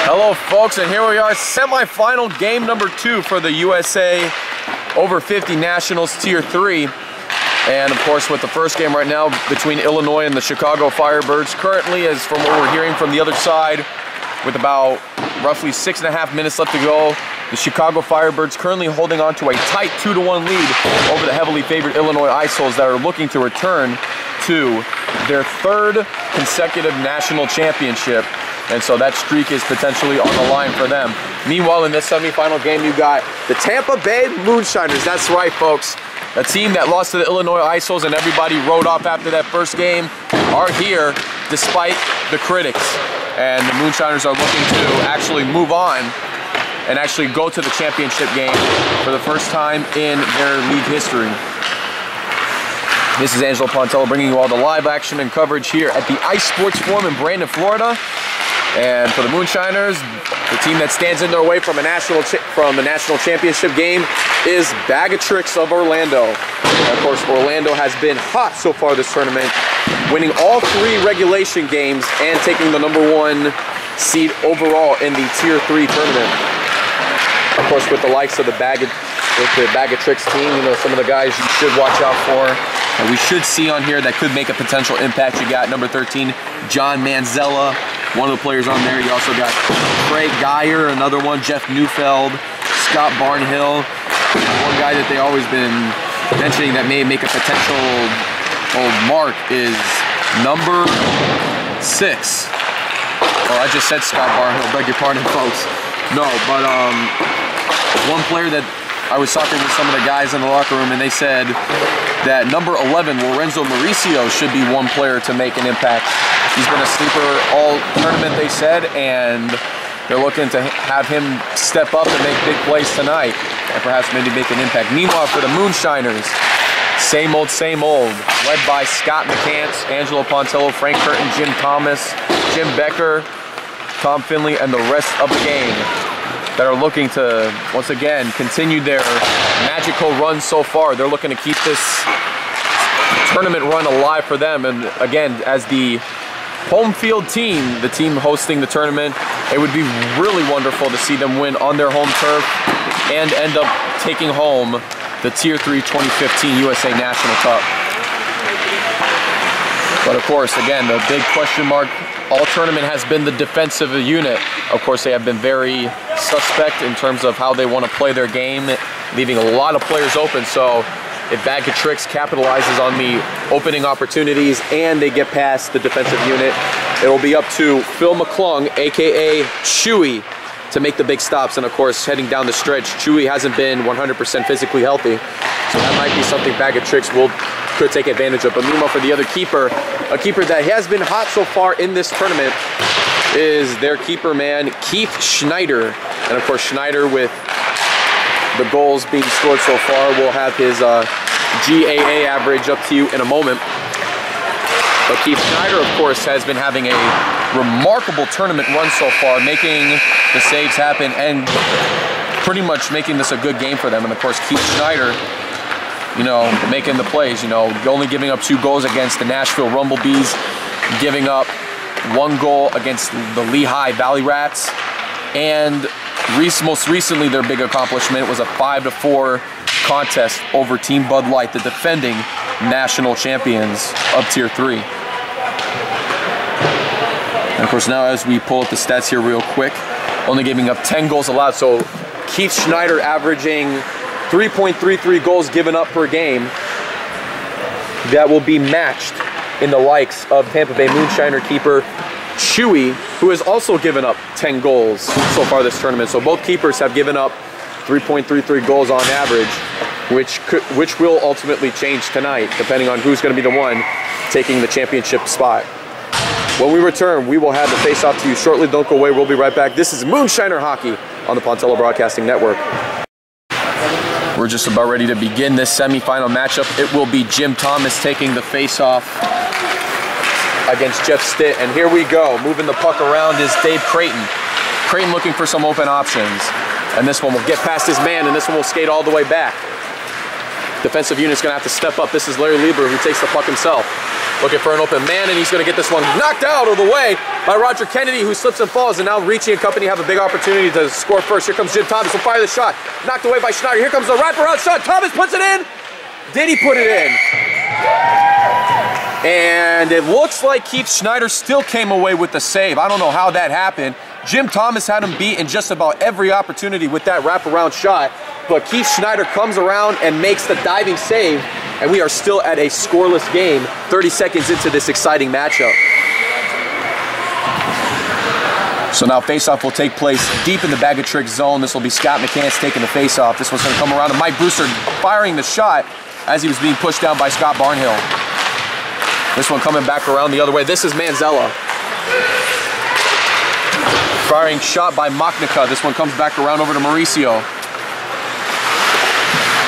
Hello folks, and here we are, semi-final game number 2 for the USA over 50 Nationals Tier 3. And of course with the first game right now between Illinois and the Chicago Firebirds, currently, as from what we're hearing from the other side, with about roughly 6.5 minutes left to go, the Chicago Firebirds currently holding on to a tight 2-1 lead over the heavily favored Illinois Ice Holes that are looking to return to their 3rd consecutive national championship. And so that streak is potentially on the line for them. Meanwhile, in this semifinal game, you got the Tampa Bay Moonshiners. That's right, folks. A team that lost to the Illinois Ice Holes and everybody wrote off after that first game are here despite the critics. And the Moonshiners are looking to actually move on and actually go to the championship game for the first time in their league history. This is Angelo Pontello bringing you all the live action and coverage here at the Ice Sports Forum in Brandon, Florida. And for the Moonshiners, the team that stands in their way from a national championship game is BagOTrix of Orlando. And of course, Orlando has been hot so far this tournament, winning all 3 regulation games and taking the #1 seed overall in the Tier 3 tournament. Of course, with the likes of the BagOTrix team, you know, some of the guys you should watch out for, and we should see on here that could make a potential impact. You got number 13, John Manzella, one of the players on there. You also got Craig Geyer, another one, Jeff Neufeld, Scott Barnhill. One guy that they always been mentioning that may make a potential mark is number 6. Oh, I just said Scott Barnhill, beg your pardon, folks. No, but one player that I was talking with some of the guys in the locker room, and they said that number 11, Lorenzo Mauricio, should be one player to make an impact. He's been a sleeper all tournament, they said, and they're looking to have him step up and make big plays tonight and perhaps maybe make an impact. Meanwhile, for the Moonshiners, same old, led by Scott McCants, Angelo Pontello, Frank Curtin, Jim Thomas, Jim Becker, Tom Finley, and the rest of the game that are looking to, once again, continue their magical run so far. They're looking to keep this tournament run alive for them. And again, as the home field team, the team hosting the tournament, it would be really wonderful to see them win on their home turf and end up taking home the Tier 3 2015 USA National Cup. But of course, again, the big question mark all tournament has been the defensive unit. Of course, they have been very suspect in terms of how they want to play their game, leaving a lot of players open. So if BagOTrix capitalizes on the opening opportunities and they get past the defensive unit, it'll be up to Phil McClung, aka Chewy, to make the big stops. And of course, heading down the stretch, Chewy hasn't been 100% physically healthy, so that might be something BagOTrix could take advantage of. But meanwhile, for the other keeper, a keeper that has been hot so far in this tournament is their keeper man, Keith Schneider. And of course, Schneider, with the goals being scored so far, will have his GAA average up to you in a moment. But Keith Schneider, of course, has been having a remarkable tournament run so far, making the saves happen and pretty much making this a good game for them. And of course, Keith Schneider, you know, making the plays, you know, only giving up 2 goals against the Nashville Rumblebees, giving up 1 goal against the Lehigh Valley Rats, and most recently their big accomplishment was a 5-4 contest over Team Bud Light, the defending national champions of Tier 3. And of course, now as we pull up the stats here real quick, only giving up 10 goals allowed. So Keith Schneider averaging 3.33 goals given up per game. That will be matched in the likes of Tampa Bay Moonshiner keeper Chewy, who has also given up 10 goals so far this tournament. So both keepers have given up 3.33 goals on average, which will ultimately change tonight, depending on who's going to be the one taking the championship spot. When we return, we will have the face-off to you shortly. Don't go away. We'll be right back. This is Moonshiner Hockey on the Pontello Broadcasting Network. We're just about ready to begin this semifinal matchup. It will be Jim Thomas taking the face-off against Jeff Stitt. And here we go. Moving the puck around is Dave Creighton. Creighton looking for some open options. And this one will get past his man, and this one will skate all the way back. Defensive unit's going to have to step up. This is Larry Lieber, who takes the puck himself. Looking for an open man, and he's going to get this one knocked out of the way by Roger Kennedy, who slips and falls, and now Ricci and company have a big opportunity to score first. Here comes Jim Thomas, will fire the shot. Knocked away by Schneider. Here comes the wraparound shot. Thomas puts it in. Did he put it in? And it looks like Keith Schneider still came away with the save. I don't know how that happened. Jim Thomas had him beat in just about every opportunity with that wraparound shot, but Keith Schneider comes around and makes the diving save, and we are still at a scoreless game 30 seconds into this exciting matchup. So now faceoff will take place deep in the BagOTrix zone. This will be Scott McCants taking the faceoff. This one's going to come around to Mike Brewster firing the shot as he was being pushed down by Scott Barnhill. This one coming back around the other way. This is Manzella. Firing shot by Machnica. This one comes back around over to Mauricio.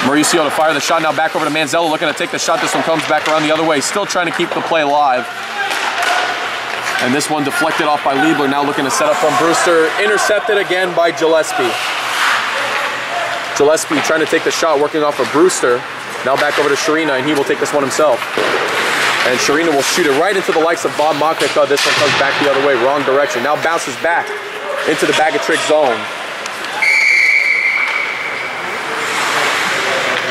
Mauricio to fire the shot, now back over to Manzella, looking to take the shot. This one comes back around the other way. Still trying to keep the play alive. And this one deflected off by Liebler, now looking to set up from Brewster. Intercepted again by Gillespie. Gillespie trying to take the shot, working off of Brewster. Now back over to Sharina, and he will take this one himself. And Sharina will shoot it right into the likes of Bob Machnica. This one comes back the other way, wrong direction. Now bounces back into the BagOTrix zone.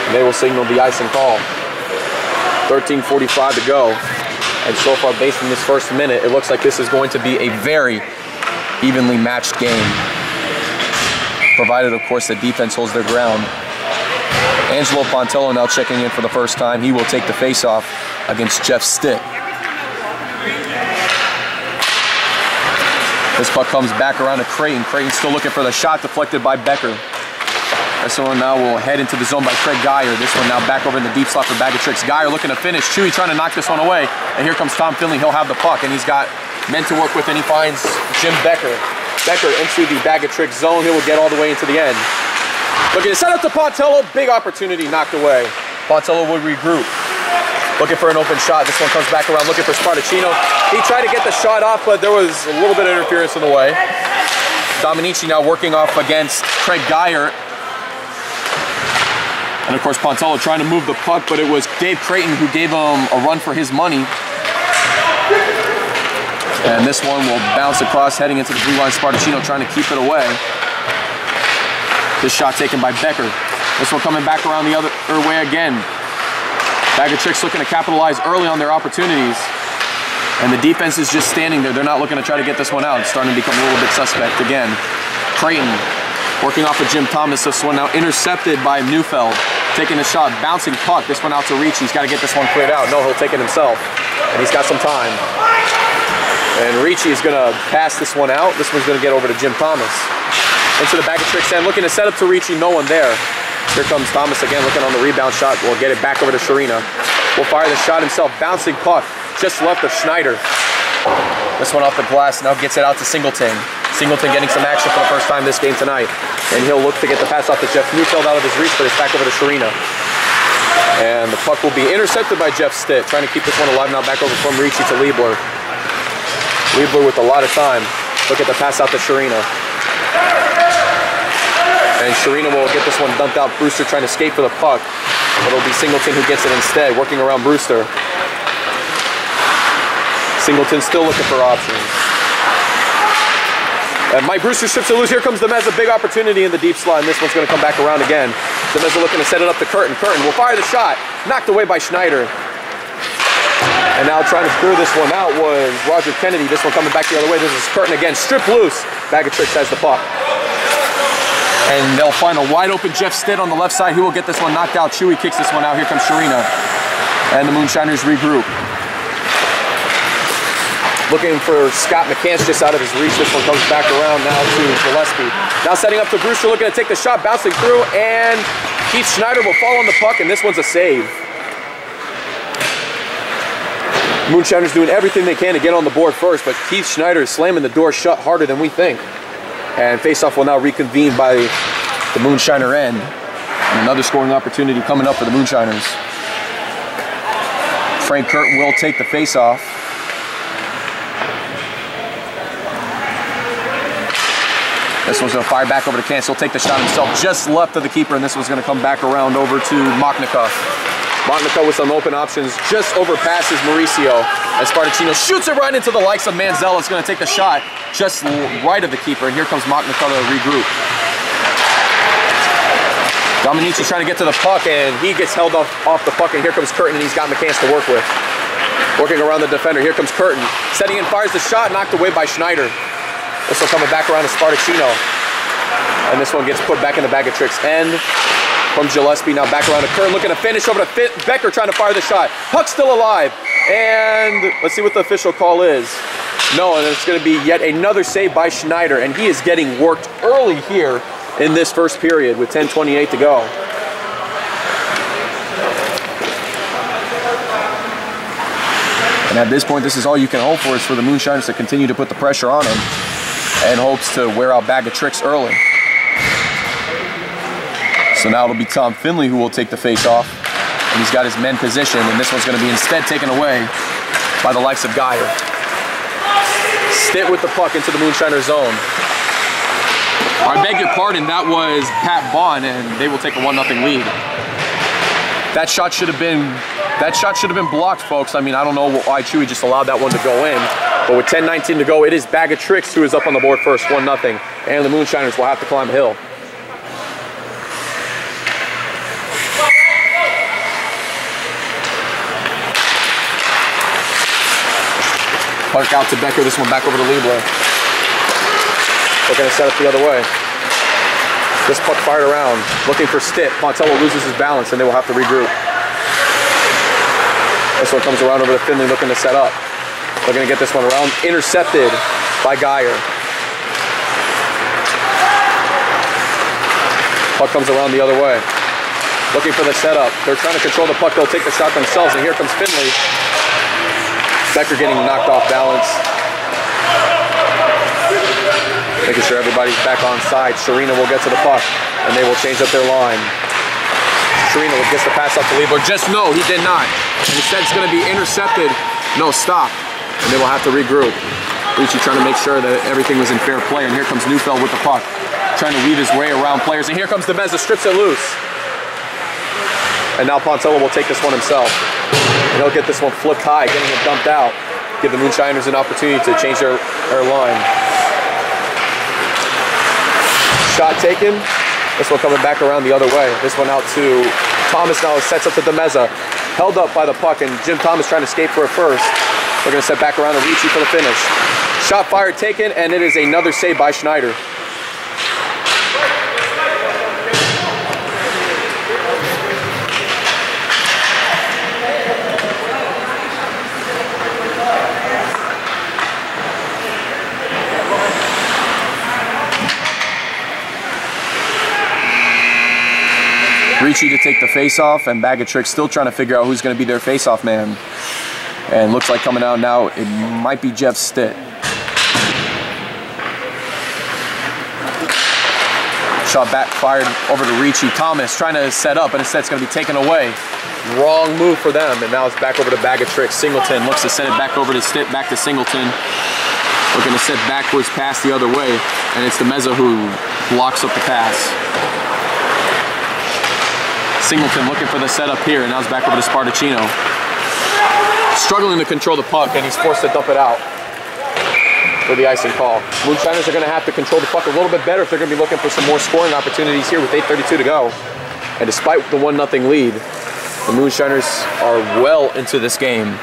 And they will signal the icing call. 13:45 to go. And so far, based on this first minute, it looks like this is going to be a very evenly matched game. Provided, of course, the defense holds their ground. Angelo Pontello now checking in for the first time. He will take the face-off against Jeff Stitt. This puck comes back around to Creighton. Creighton still looking for the shot, deflected by Becker. This one now will head into the zone by Craig Geyer. This one now back over in the deep slot for BagOTrix. Geyer looking to finish. Chewy trying to knock this one away. And here comes Tom Finley. He'll have the puck, and he's got men to work with, and he finds Jim Becker. Becker into the BagOTrix zone. He will get all the way into the end. Looking to set up to Pontello. Big opportunity knocked away. Pontello would regroup. Looking for an open shot. This one comes back around looking for Spartacino. He tried to get the shot off, but there was a little bit of interference in the way. Dominici now working off against Craig Geyer. And of course, Pontello trying to move the puck, but it was Dave Creighton who gave him a run for his money. And this one will bounce across, heading into the blue line. Spartacino trying to keep it away. This shot taken by Becker. This one coming back around the other way again. BagOTrix looking to capitalize early on their opportunities. And the defense is just standing there. They're not looking to try to get this one out. It's starting to become a little bit suspect again. Creighton working off of Jim Thomas. This one now intercepted by Neufeld. Taking a shot, bouncing puck. This one out to Ricci. He's got to get this one cleared out. No, he'll take it himself. And he's got some time. And Ricci is going to pass this one out. This one's going to get over to Jim Thomas. Into the BagOTrix end, looking to set up to Ricci. No one there. Here comes Thomas again, looking on the rebound shot. We'll get it back over to Sharina. Will fire the shot himself. Bouncing puck just left of Schneider. This one off the glass now gets it out to Singleton. Singleton getting some action for the first time this game tonight. And he'll look to get the pass off to Jeff Neufeld out of his reach, but it's back over to Sharina. And the puck will be intercepted by Jeff Stitt. Trying to keep this one alive now, back over from Ricci to Liebler. Liebler with a lot of time. Look at the pass out to Sharina. And Sharina will get this one dumped out. Brewster trying to skate for the puck. But it'll be Singleton who gets it instead, working around Brewster. Singleton still looking for options. And Mike Brewster strips it loose. Here comes Demeza. Big opportunity in the deep slot, and this one's going to come back around again. Demeza looking to set it up to Curtin. Curtin will fire the shot. Knocked away by Schneider. And now trying to screw this one out was Roger Kennedy. This one coming back the other way. This is Curtin again. Stripped loose. BagOTrix has the puck. And they'll find a wide open Jeff Stitt on the left side. He will get this one knocked out. Chewy kicks this one out. Here comes Sharina. And the Moonshiners regroup. Looking for Scott McCants just out of his reach. This one comes back around now to Gillespie. Now setting up to Brewster, looking to take the shot, bouncing through, and Keith Schneider will fall on the puck, and this one's a save. Moonshiners doing everything they can to get on the board first, but Keith Schneider is slamming the door shut harder than we think. And faceoff will now reconvene by the Moonshiner end. And another scoring opportunity coming up for the Moonshiners. Frank Curtin will take the faceoff. This one's going to fire back over to Kance. He'll take the shot himself just left of the keeper, and this one's going to come back around over to Machnica. Montnico with some open options, just overpasses Mauricio. As Spartacino shoots it right into the likes of Manzella. It's going to take the shot just right of the keeper, and here comes Montnico to regroup. Dominici trying to get to the puck, and he gets held off the puck, and here comes Curtin, and he's got McCants to work with. Working around the defender, here comes Curtin. Setting in, fires the shot, knocked away by Schneider. This one coming back around to Spartacino. And this one gets put back in the BagOTrix end. From Gillespie, now back around to Curtin, looking to finish over to Becker, trying to fire the shot. Puck still alive. And let's see what the official call is. No, and it's going to be yet another save by Schneider, and he is getting worked early here in this first period with 10:28 to go. And at this point, this is all you can hope for, is for the Moonshiners to continue to put the pressure on him and hopes to wear out BagOTrix early. So now it'll be Tom Finley who will take the face-off. And he's got his men positioned, and this one's going to be instead taken away by the likes of Geyer. Stitt with the puck into the Moonshiner zone. I beg your pardon, that was Pat Bond, and they will take a 1-0 lead. That shot should have been blocked, folks. I mean, I don't know why Chewy just allowed that one to go in. But with 10:19 to go, it is BagOTrix who is up on the board first, 1-0. And the Moonshiners will have to climb a hill. Puck out to Becker, this one back over to Liebler. Looking to set up the other way. This puck fired around, looking for Stitt. Montello loses his balance and they will have to regroup. This one comes around over to Finley, looking to set up. Looking to get this one around, intercepted by Geyer. Puck comes around the other way. Looking for the setup. They're trying to control the puck, they'll take the shot themselves, and here comes Finley. Becker getting knocked off balance. Making sure everybody's back on side. Sharina will get to the puck, and they will change up their line. Sharina gets the pass up to Liebler. Just no, he did not. And instead it's going to be intercepted. No, stop. And they will have to regroup. Ricci trying to make sure that everything was in fair play, and here comes Neufeld with the puck. Trying to weave his way around players, and here comes DeMeza, strips it loose. And now Pontello will take this one himself. And he'll get this one flipped high, getting it dumped out. Give the Moonshiners an opportunity to change their line. Shot taken. This one coming back around the other way. This one out to Thomas now, sets up to DeMeza. Held up by the puck, and Jim Thomas trying to skate for it first. We're going to set back around to Ricci for the finish. Shot fired, taken, and it is another save by Schneider. Ricci to take the face-off, and BagOTrix still trying to figure out who's going to be their face-off man. And looks like coming out now, it might be Jeff Stitt. Shot back fired over to Ricci. Thomas trying to set up, and instead it's going to be taken away. Wrong move for them, and now it's back over to BagOTrix. Singleton looks to send it back over to Stitt, back to Singleton. Looking to set backwards pass the other way, and it's DeMeza who blocks up the pass. Singleton looking for the setup here, and now it's back over to Spartacino. Struggling to control the puck, and he's forced to dump it out for the icing call. Moonshiners are going to have to control the puck a little bit better if they're going to be looking for some more scoring opportunities here with 8:32 to go. And despite the 1-0 lead, the Moonshiners are well into this game.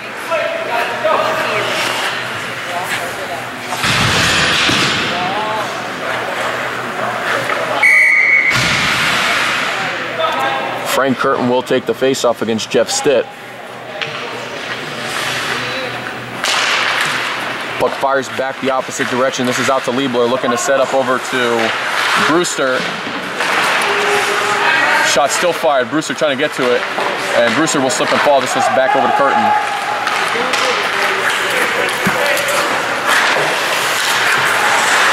Frank Curtin will take the face-off against Jeff Stitt. Puck fires back the opposite direction. This is out to Liebler, looking to set up over to Brewster. Shot still fired. Brewster trying to get to it, and Brewster will slip and fall. This is back over to Curtin.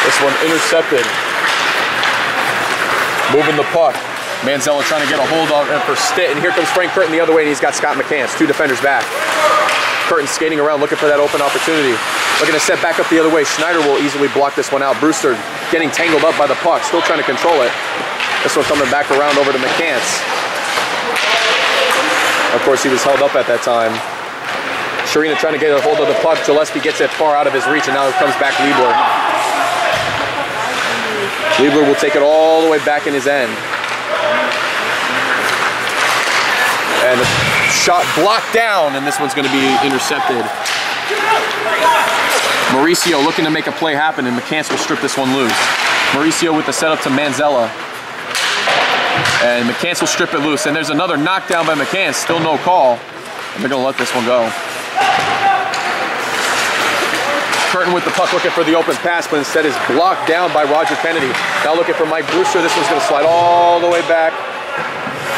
This one intercepted. Moving the puck. Manzella trying to get a hold of him for Stitt, and here comes Frank Curtin the other way, and he's got Scott McCants, two defenders back. Curtin skating around, looking for that open opportunity. Looking to set back up the other way. Schneider will easily block this one out. Brewster getting tangled up by the puck, still trying to control it. This one coming back around over to McCants. Of course, he was held up at that time. Sharina trying to get a hold of the puck. Gillespie gets it far out of his reach, and now it comes back Liebler. Liebler will take it all the way back in his end. And the shot blocked down, and this one's going to be intercepted. Mauricio looking to make a play happen, and McCants will strip this one loose. Mauricio with the setup to Manzella. And McCants will strip it loose. And there's another knockdown by McCants, still no call. And they're going to let this one go. Curtin with the puck looking for the open pass, but instead is blocked down by Roger Kennedy. Now looking for Mike Brewster. This one's going to slide all the way back.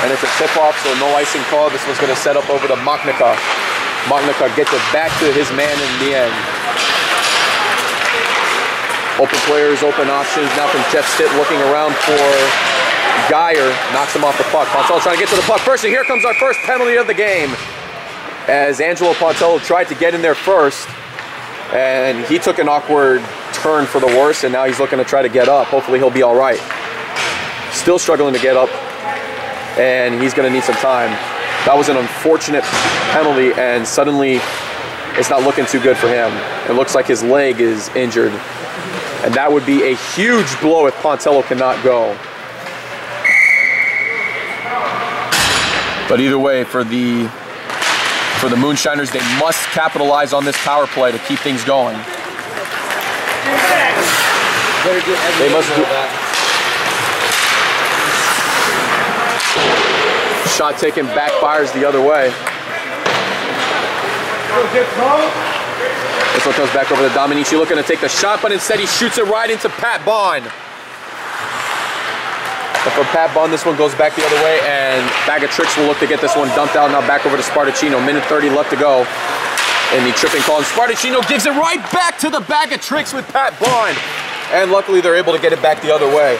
And it's a tip-off, so no icing call. This one's going to set up over to Machnica. Machnica gets it back to his man in the end. Open players, open options. Now from Jeff Stitt looking around for Geyer. Knocks him off the puck. Pontello trying to get to the puck first, and here comes our first penalty of the game. As Angelo Pontello tried to get in there first, and he took an awkward turn for the worse, and now he's looking to try to get up. Hopefully he'll be all right. Still struggling to get up, and he's going to need some time. That was an unfortunate penalty, and suddenly it's not looking too good for him. It looks like his leg is injured, and that would be a huge blow if Pontello cannot go. But either way, for the Moonshiners, they must capitalize on this power play to keep things going. They must do that. Shot taken, backfires the other way. This one comes back over to Dominici looking to take the shot, but instead he shoots it right into Pat Bond. But for Pat Bond, this one goes back the other way, and BagOTrix will look to get this one dumped out. Now back over to Spartacino. Minute 30 left to go in the tripping call. And Spartacino gives it right back to the BagOTrix with Pat Bond. And luckily, they're able to get it back the other way.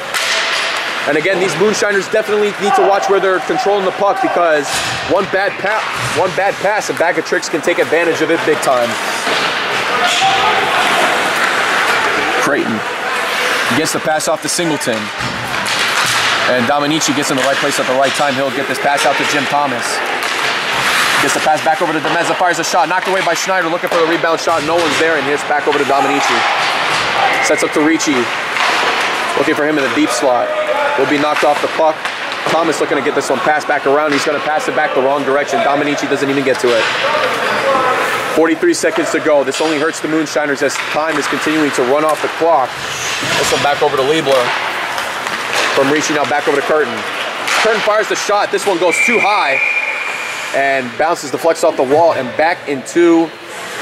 And again, these Moonshiners definitely need to watch where they're controlling the puck, because one bad pass and BagOTrix can take advantage of it big time. Creighton gets the pass off to Singleton. And Dominici gets in the right place at the right time. He'll get this pass out to Jim Thomas. Gets the pass back over to Demeza, fires a shot, knocked away by Schneider, looking for the rebound shot. No one's there, and here's back over to Dominici. Sets up to Ricci, looking for him in the deep slot. Will be knocked off the puck. Thomas looking to get this one passed back around. He's going to pass it back the wrong direction. Dominici doesn't even get to it. 43 seconds to go. This only hurts the Moonshiners as time is continuing to run off the clock. This one back over to Liebler. From Ricci now back over to Curtin. Curtin fires the shot. This one goes too high and bounces, deflects off the wall and back into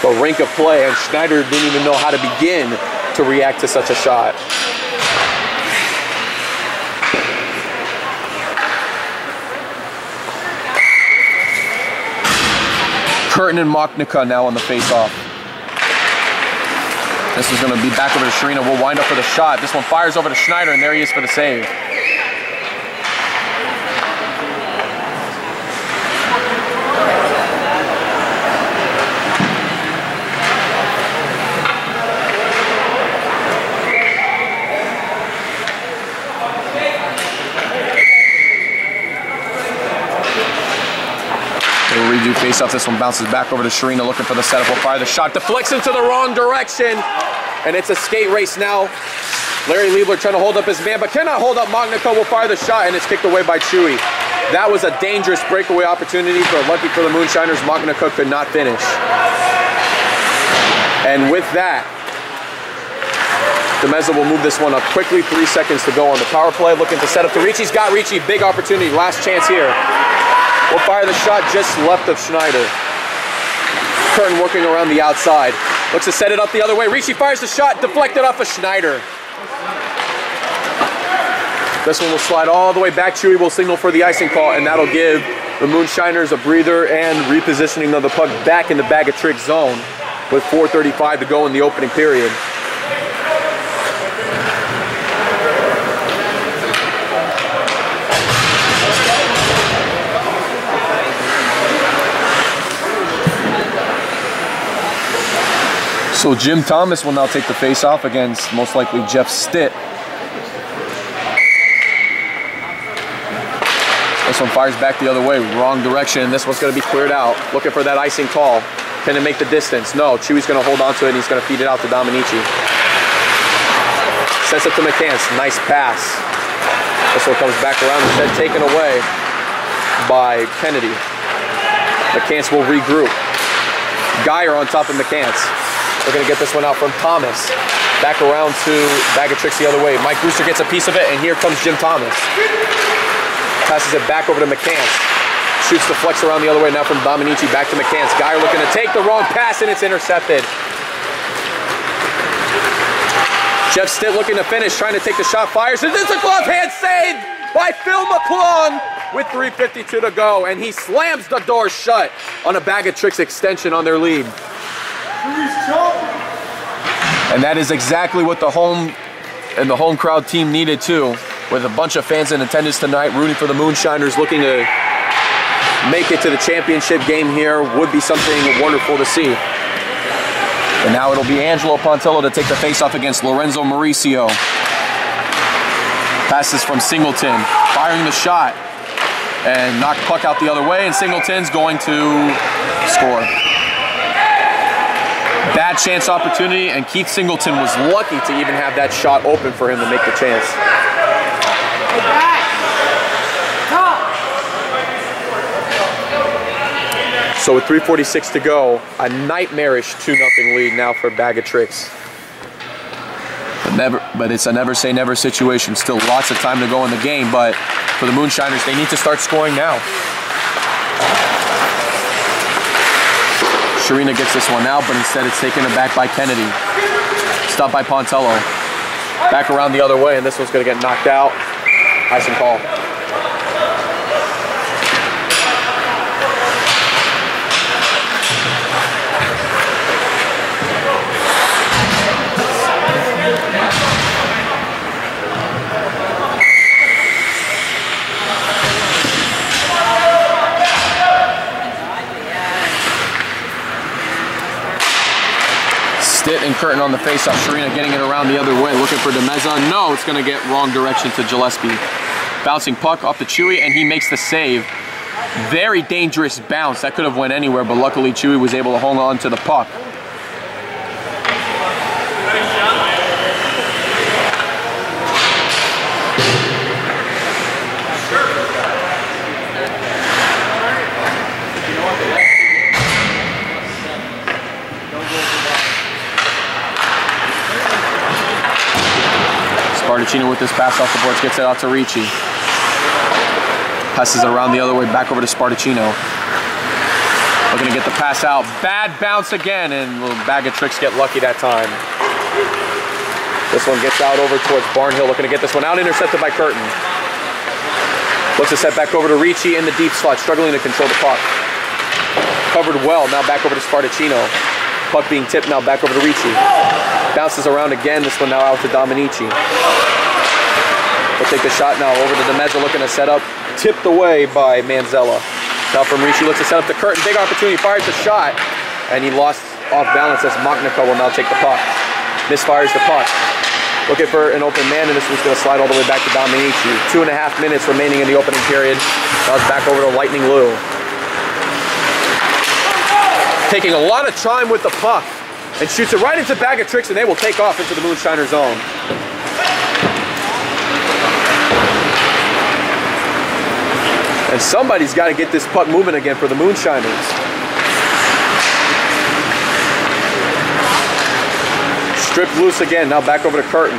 the rink of play. And Schneider didn't even know how to begin to react to such a shot. Curtin and Machnica now on the face-off. This is going to be back over to Sharina. We'll wind up for the shot. This one fires over to Schneider, and there he is for the save. They'll redo face-off. This one bounces back over to Sharina, looking for the setup. Will fire the shot. Deflects into the wrong direction. And it's a skate race now. Larry Liebler trying to hold up his man, but cannot hold up. Machnica will fire the shot, and it's kicked away by Chewy. That was a dangerous breakaway opportunity, but lucky for the Moonshiners, Machnica could not finish. And with that, Demeza will move this one up quickly. 3 seconds to go on the power play. Looking to set up to Ricci's got Ricci. Big opportunity. Last chance here. Will fire the shot just left of Schneider. Curtin working around the outside. Looks to set it up the other way. Ricci fires the shot, deflected off of Schneider. This one will slide all the way back. Chewy will signal for the icing call, and that'll give the Moonshiners a breather and repositioning of the puck back in the BagOTrix zone with 4:35 to go in the opening period. So Jim Thomas will now take the face-off against most likely Jeff Stitt. This one fires back the other way, wrong direction. This one's going to be cleared out. Looking for that icing call. Can it make the distance? No, Chewy's going to hold on to it and he's going to feed it out to Dominici. Sets it to McCants, nice pass. This one comes back around, instead taken away by Kennedy. McCants will regroup. Geyer on top of McCants. We're going to get this one out from Thomas. Back around to BagOTrix the other way. Mike Brewster gets a piece of it, and here comes Jim Thomas. Passes it back over to McCants. Shoots the flex around the other way, now from Dominici back to McCants. Geyer looking to take the wrong pass, and it's intercepted. Jeff Stitt looking to finish, trying to take the shot, fires, and it's a glove hand save by Phil McClung with 3:52 to go, and he slams the door shut on a BagOTrix extension on their lead. And that is exactly what the home crowd team needed too, with a bunch of fans in attendance tonight rooting for the Moonshiners, looking to make it to the championship game here. Would be something wonderful to see. And now it'll be Angelo Pontillo to take the face-off against Lorenzo Mauricio. Passes from Singleton, firing the shot, and knocked puck out the other way, and Singleton's going to score. Bad chance opportunity, and Keith Singleton was lucky to even have that shot open for him to make the chance. So with 3:46 to go, a nightmarish 2-0 lead now for BagOTrix. But it's a never say never situation. Still lots of time to go in the game, but for the Moonshiners, they need to start scoring now. Sharina gets this one out, but instead it's taken back by Kennedy. Stopped by Pontillo. Back around the other way, and this one's going to get knocked out. Icing call. Stitt and Curtin on the face-off. Sharina getting it around the other way, looking for DeMeza. No, it's going to get wrong direction to Gillespie. Bouncing puck off to Chewy, and he makes the save. Very dangerous bounce. That could have went anywhere, but luckily Chewy was able to hold on to the puck. Spartacino with this pass off the boards, gets it out to Ricci. Passes it around the other way, back over to Spartacino. Looking to get the pass out. Bad bounce again, and BagOTrix get lucky that time. This one gets out over towards Barnhill, looking to get this one out, intercepted by Curtin. Looks to set back over to Ricci in the deep slot, struggling to control the puck. Covered well, now back over to Spartacino. Puck being tipped now back over to Ricci. Bounces around again, this one now out to Dominici. We'll take the shot now over to DeMeza, looking to set up. Tipped away by Manzella. Now from Ricci, looks to set up to Curtin. Big opportunity, fires the shot. And he lost off balance as Machnica will now take the puck. Misfires the puck. Looking for an open man, and this one's going to slide all the way back to Dominici. 2.5 minutes remaining in the opening period. Now it's back over to Lightning Lou. Taking a lot of time with the puck. And shoots it right into BagOTrix, and they will take off into the Moonshiner zone. And somebody's got to get this puck moving again for the Moonshiners. Stripped loose again, now back over to Curtin.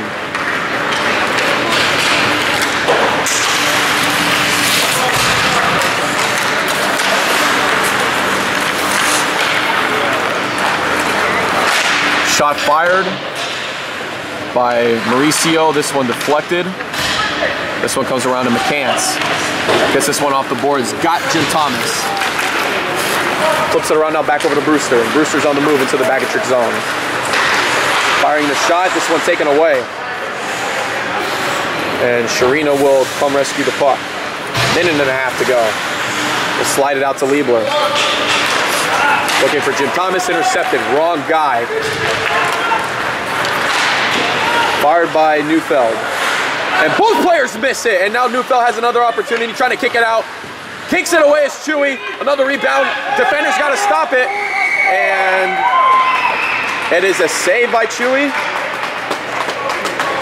Shot fired by Mauricio. This one deflected. This one comes around to McCants. Gets this one off the boards. Got Jim Thomas. Flips it around now back over to Brewster. And Brewster's on the move into the BagOTrix zone. Firing the shot. This one taken away. And Sharina will come rescue the puck. 1.5 minutes to go. We'll slide it out to Liebler. Looking for Jim Thomas, intercepted, wrong guy. Fired by Neufeld. And both players miss it, and now Neufeld has another opportunity, trying to kick it out Kicks it away as Chewy. Another rebound. Defender's got to stop it. And it is a save by Chewy.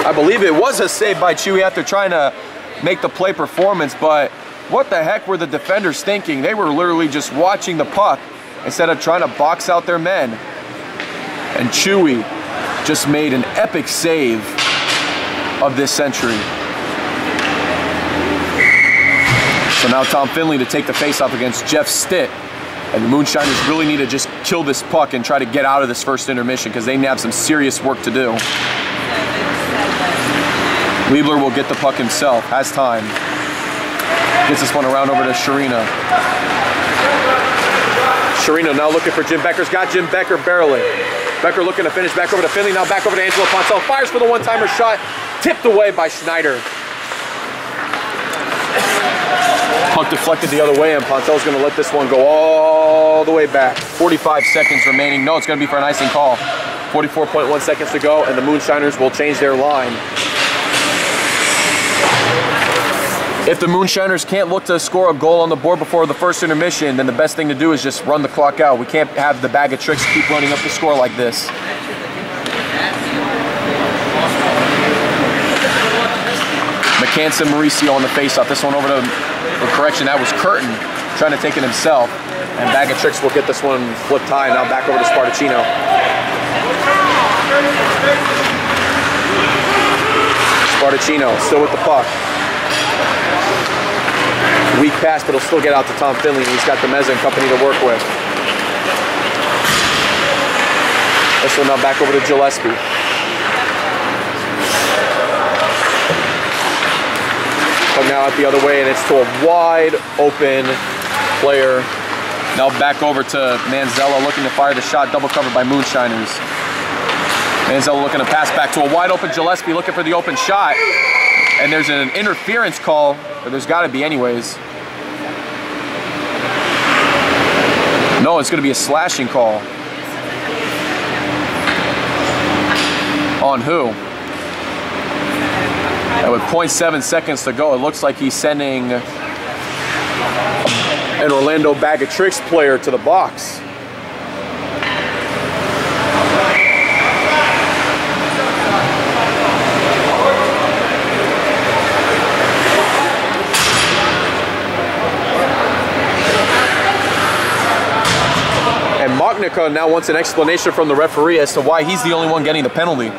I believe it was a save by Chewy after trying to make the play performance, but what the heck were the defenders thinking? They were literally just watching the puck instead of trying to box out their men. And Chewy just made an epic save of this century. So now Tom Finley to take the faceoff against Jeff Stitt. And the Moonshiners really need to just kill this puck and try to get out of this first intermission because they have some serious work to do. Liebler will get the puck himself, has time. Gets this one around over to Sharina. Sharina now looking for Jim Becker's got Jim Becker barreling. Becker looking to finish back over to Finley, now back over to Angelo Poncel. Fires for the one-timer shot, tipped away by Schneider. Puck deflected the other way and Poncel's gonna let this one go all the way back. 45 seconds remaining. No, it's gonna be for an icing call. 44.1 seconds to go and the Moonshiners will change their line. If the Moonshiners can't look to score a goal on the board before the first intermission, then the best thing to do is just run the clock out. We can't have the BagOTrix keep running up the score like this. McCanson Mauricio on the faceoff. This one over to, correction, that was Curtin trying to take it himself. And BagOTrix will get this one flipped high. Now back over to Spartacino. Spartacino still with the puck. Weak pass, but he'll still get out to Tom Finley. He's got the Meza and company to work with. This one now back over to Gillespie. But now out the other way, and it's to a wide open player. Now back over to Manzella looking to fire the shot, double covered by Moonshiners. Manzella looking to pass back to a wide open Gillespie looking for the open shot. And there's an interference call, or there's got to be anyways. No, it's going to be a slashing call. On who? And with 0.7 seconds to go, it looks like he's sending an Orlando BagOTrix player to the box. And Mognica now wants an explanation from the referee as to why he's the only one getting the penalty.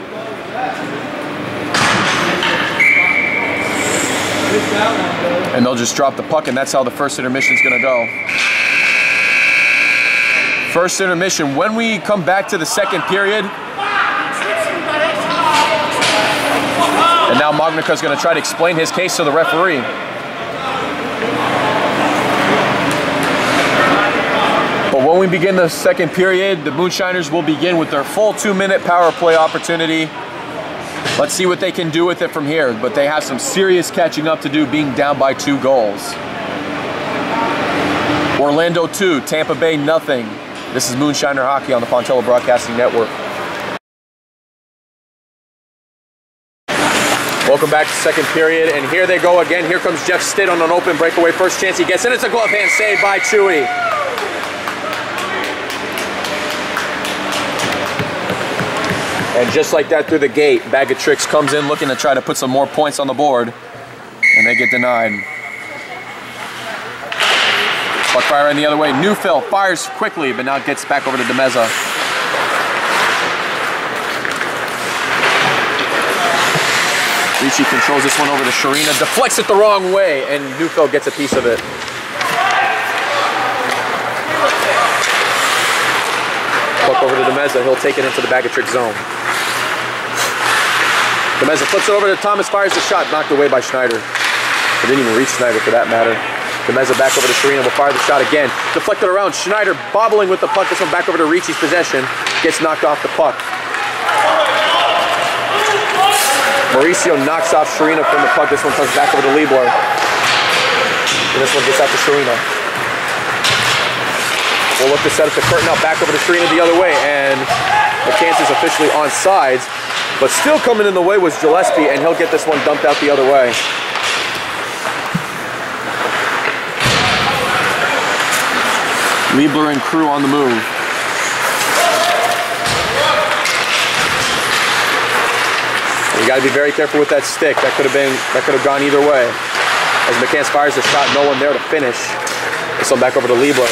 And they'll just drop the puck, and that's how the first intermission is going to go. First intermission. When we come back to the second period, and now Mognica is going to try to explain his case to the referee. But when we begin the second period, the Moonshiners will begin with their full 2-minute power play opportunity. Let's see what they can do with it from here, but they have some serious catching up to do being down by 2 goals. Orlando 2, Tampa Bay nothing. This is Moonshiner Hockey on the Pontello Broadcasting Network. Welcome back to second period, and here they go again. Here comes Jeff Stitt on an open breakaway. First chance he gets, and it's a glove hand save by Chewy. And just like that through the gate, BagOTrix comes in looking to try to put some more points on the board, and they get denied. Puck firing the other way. Neufeld fires quickly, but now it gets back over to Demeza. Ricci controls this one over to Sharina, deflects it the wrong way, and Neufeld gets a piece of it. Puck over to Demeza, he'll take it into the BagOTrix zone. Demeza flips it over to Thomas, fires the shot, knocked away by Schneider. It didn't even reach Schneider for that matter. Demeza back over to Sharina, will fire the shot again. Deflected around, Schneider bobbling with the puck, this one back over to Ricci's possession. Gets knocked off the puck. Mauricio knocks off Sharina from the puck, this one comes back over to Liebler. And this one gets out to Sharina. We'll look to set up the curtain out back over to Sharina the other way, and McCann is officially on sides. But still coming in the way was Gillespie, and he'll get this one dumped out the other way. Liebler and crew on the move. You got to be very careful with that stick. That could have gone either way. As McCants fires the shot, no one there to finish. This one back over to Liebler.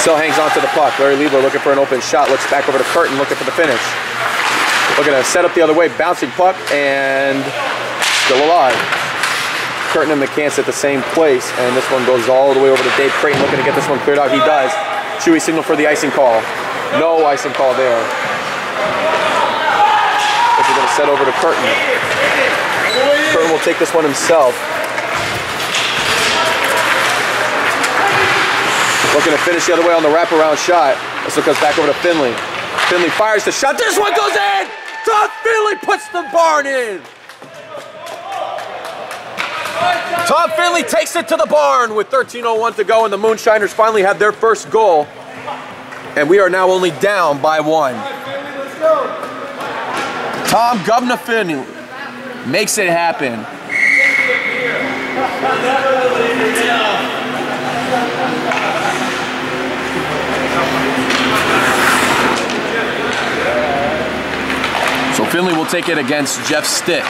Still hangs on to the puck. Larry Liebler looking for an open shot. Looks back over to Curtin, looking for the finish. Looking to set up the other way, bouncing puck, and still alive. Curtin and McCants at the same place, and this one goes all the way over to Dave Creighton, looking to get this one cleared out. He does. Chewy signal for the icing call. No icing call there. This is going to set over to Curtin. Curtin will take this one himself. Looking to finish the other way on the wraparound shot. This one comes back over to Finley. Finley fires the shot. This one goes in! Tom Finley puts the barn in! Tom Finley takes it to the barn with 13:01 to go, and the Moonshiners finally have their first goal. And we are now only down by 1. Tom Governor Finley makes it happen. So Finley will take it against Jeff Stitt.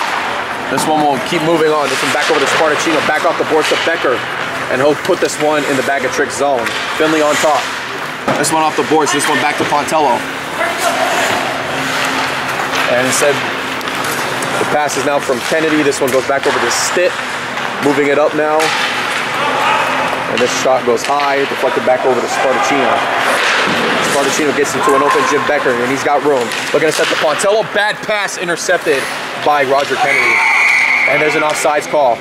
This one will keep moving on. This one back over to Spartacino, back off the boards to Becker, and he'll put this one in the BagOTrix zone. Finley on top. This one off the boards, this one back to Pontello. And instead, the pass is now from Kennedy. This one goes back over to Stitt, moving it up now. And this shot goes high, deflected back over to Spartacino. Spartacino gets into an open Jim Becker, and he's got room. Looking to set the Pontello, bad pass intercepted by Roger Kennedy. And there's an offsides call.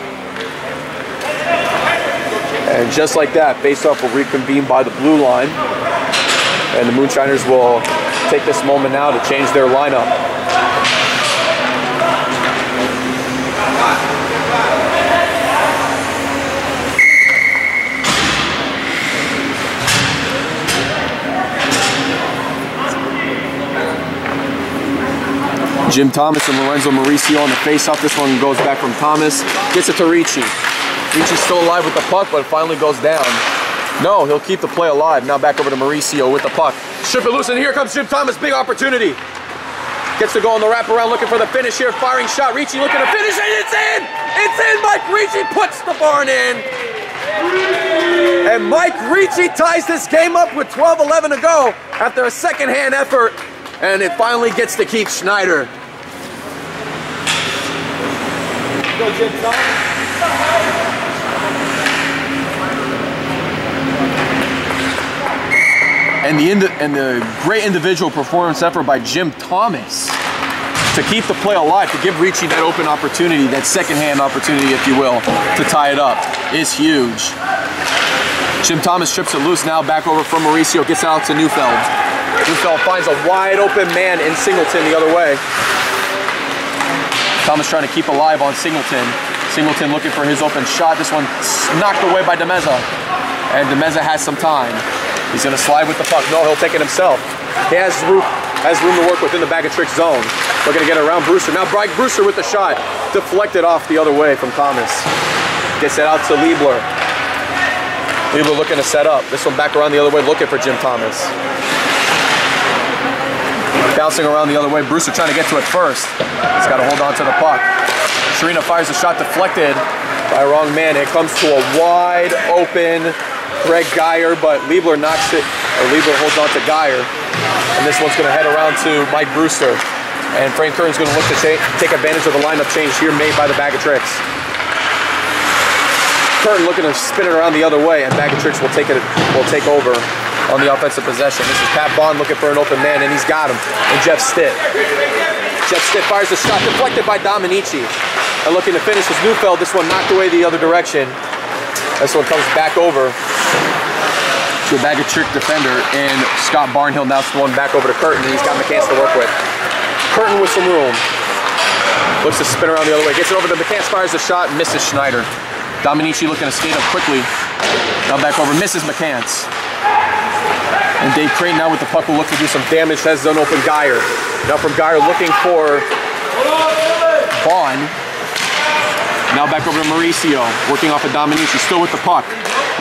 And just like that, face-off will reconvene by the blue line. And the Moonshiners will take this moment now to change their lineup. Jim Thomas and Lorenzo Mauricio on the face-off. This one goes back from Thomas. Gets it to Ricci. Ricci's still alive with the puck, but it finally goes down. No, he'll keep the play alive. Now back over to Mauricio with the puck. Strip it loose, and here comes Jim Thomas. Big opportunity. Gets to go on the wraparound, looking for the finish here. Firing shot. Ricci looking to finish, and it's in! It's in! Mike Ricci puts the barn in. And Mike Ricci ties this game up with 12:11 to go after a second-hand effort. And it finally gets to Keith Schneider. Go, Jim Thomas. And the great individual performance effort by Jim Thomas to keep the play alive, to give Ricci that open opportunity, that second-hand opportunity, if you will, to tie it up, is huge. Jim Thomas strips it loose now, back over from Mauricio, gets out to Neufeld. Neufeld finds a wide open man in Singleton the other way. Thomas trying to keep alive on Singleton. Singleton looking for his open shot. This one knocked away by Demeza. And Demeza has some time. He's going to slide with the puck. No, he'll take it himself. He has room to work within the BagOTrix zone. Looking to get around Brewster. Now Bryce Brewster with the shot. Deflected off the other way from Thomas. Gets it out to Liebler. Liebler looking to set up. This one back around the other way, looking for Jim Thomas. Bouncing around the other way. Brewster trying to get to it first. He's got to hold on to the puck. Sharina fires a shot deflected by a wrong man. It comes to a wide open Greg Geyer, but Liebler knocks it, or Liebler holds on to Geyer. And this one's going to head around to Mike Brewster. And Frank Curtin's going to look to take advantage of the lineup change here made by the BagOTrix. Curtin looking to spin it around the other way, and BagOTrix will take over on the offensive possession. This is Pat Bond looking for an open man, and he's got him. And Jeff Stitt. Jeff Stitt fires a shot deflected by Dominici. And looking to finish is Neufeld. This one knocked away the other direction. This one comes back over to a BagOTrix defender, and Scott Barnhill now throwing back over to Curtin, and he's got McCants to work with. Curtin with some room. Looks to spin around the other way. Gets it over to McCants, fires a shot, misses Schneider. Dominici looking to skate up quickly. Now back over, misses McCants. And Dave Creighton now with the puck will look to do some damage. Has an open Geyer. Now from Geyer looking for Bond. Now back over to Mauricio, working off of Dominici, still with the puck.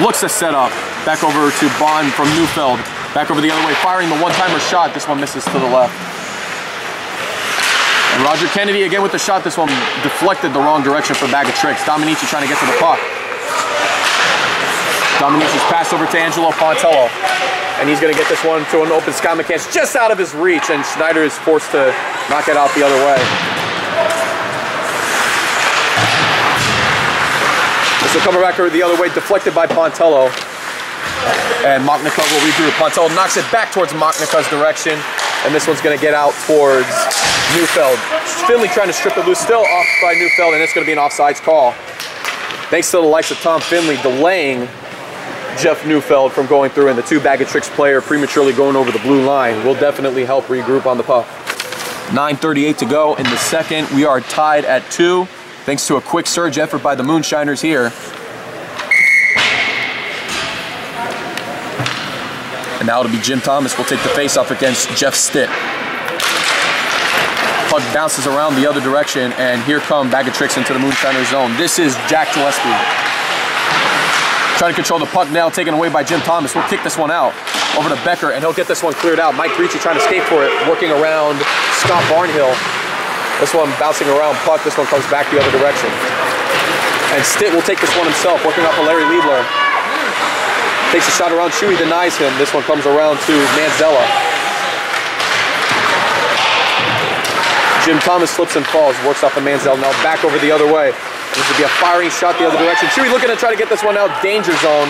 Looks to set up. Back over to Bond from Neufeld. Back over the other way, firing the one-timer shot. This one misses to the left. And Roger Kennedy again with the shot. This one deflected the wrong direction for BagOTrix. Dominici trying to get to the puck. Dominici's pass over to Angelo Pontello. And he's going to get this one to an open sky mechanics just out of his reach. And Schneider is forced to knock it out the other way. This will come back over the other way, deflected by Pontello. And Machnica will regroup. Pontello knocks it back towards Machnica's direction. And this one's going to get out towards Neufeld. Finley trying to strip it loose, still off by Neufeld, and it's going to be an offsides call. Thanks to the likes of Tom Finley delaying Jeff Neufeld from going through, and the two BagOTrix player prematurely going over the blue line will definitely help regroup on the puck. 9:38 to go in the second. We are tied at 2, thanks to a quick surge effort by the Moonshiners here. And now it'll be Jim Thomas will take the face-off against Jeff Stitt. Puck bounces around the other direction, and here come BagOTrix into the Moonshiners zone. This is Jack Gillespie. Trying to control the puck now, taken away by Jim Thomas. We'll kick this one out over to Becker, and he'll get this one cleared out. Mike Ricci trying to skate for it, working around Scott Barnhill. This one bouncing around puck. This one comes back the other direction. And Stitt will take this one himself, working off of Larry Liebler. Takes a shot around, Chewy denies him. This one comes around to Manzella. Jim Thomas slips and falls, works off of Manzella. Now back over the other way. This would be a firing shot the other direction. Chewy looking to try to get this one out, danger zone.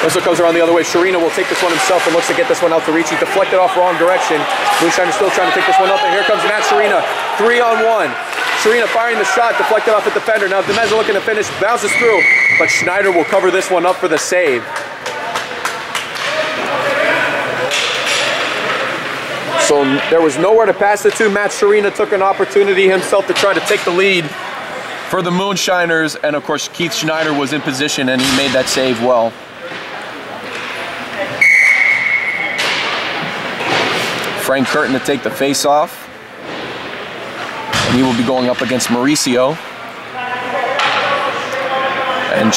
This one comes around the other way. Sharina will take this one himself and looks to get this one out to Ricci. Deflected off wrong direction. Moonshiners still trying to take this one up, and here comes Matt Sharina. 3-on-1. Sharina firing the shot, deflected off the defender. Now Demeza looking to finish, bounces through, but Schneider will cover this one up for the save. So there was nowhere to pass it to. Matt Sharina took an opportunity himself to try to take the lead for the Moonshiners, and of course Keith Schneider was in position and he made that save well. Frank Curtin to take the face-off, and he will be going up against Mauricio. And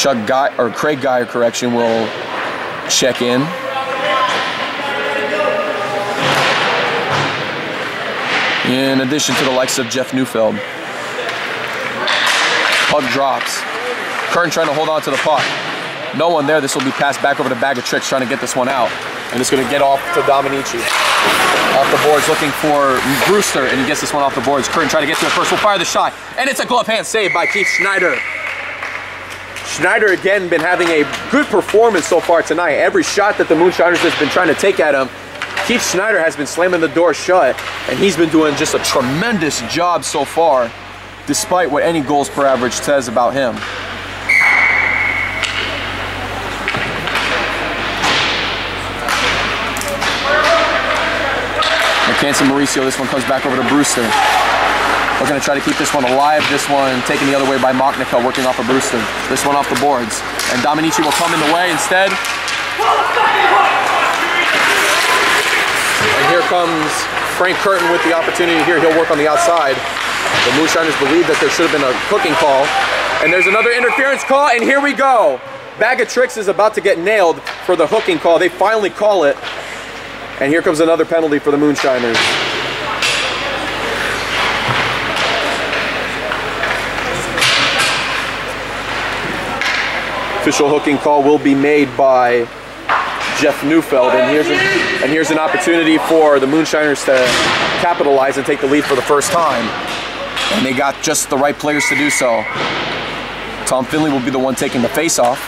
Craig Geyer, correction, will check in. In addition to the likes of Jeff Neufeld. Puck drops. Curtin trying to hold on to the puck. No one there. This will be passed back over to BagOTrix, trying to get this one out. And it's going to get off to Dominici. Off the boards, looking for Brewster, and he gets this one off the boards. Curtin trying to get to it first. Will fire the shot, and it's a glove hand save by Keith Schneider. Schneider again been having a good performance so far tonight. Every shot that the Moonshiners has been trying to take at him, Keith Schneider has been slamming the door shut, and he's been doing just a tremendous job so far, despite what any goals per average says about him. McCanson Mauricio, this one comes back over to Brewster. Looking to try to keep this one alive. This one taken the other way by Machnica, working off of Brewster. This one off the boards. And Dominici will come in the way instead. And here comes Frank Curtin with the opportunity here. He'll work on the outside. The Moonshiners believe that there should have been a hooking call. And there's another interference call, and here we go. BagOTrix is about to get nailed for the hooking call. They finally call it. And here comes another penalty for the Moonshiners. Official hooking call will be made by Jeff Neufeld, and here's an opportunity for the Moonshiners to capitalize and take the lead for the first time. And they got just the right players to do so. Tom Finley will be the one taking the face-off,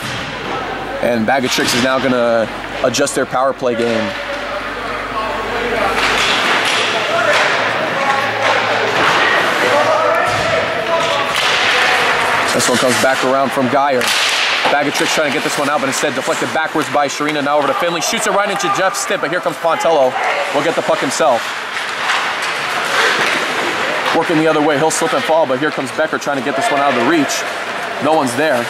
and BagOTrix is now going to adjust their power play game. This one comes back around from Geyer. BagOTrix trying to get this one out, but instead deflected backwards by Sharina. Now over to Finley. Shoots it right into Jeff Stitt, but here comes Pontello. Will get the puck himself. Working the other way. He'll slip and fall, but here comes Becker trying to get this one out of the reach. No one's there.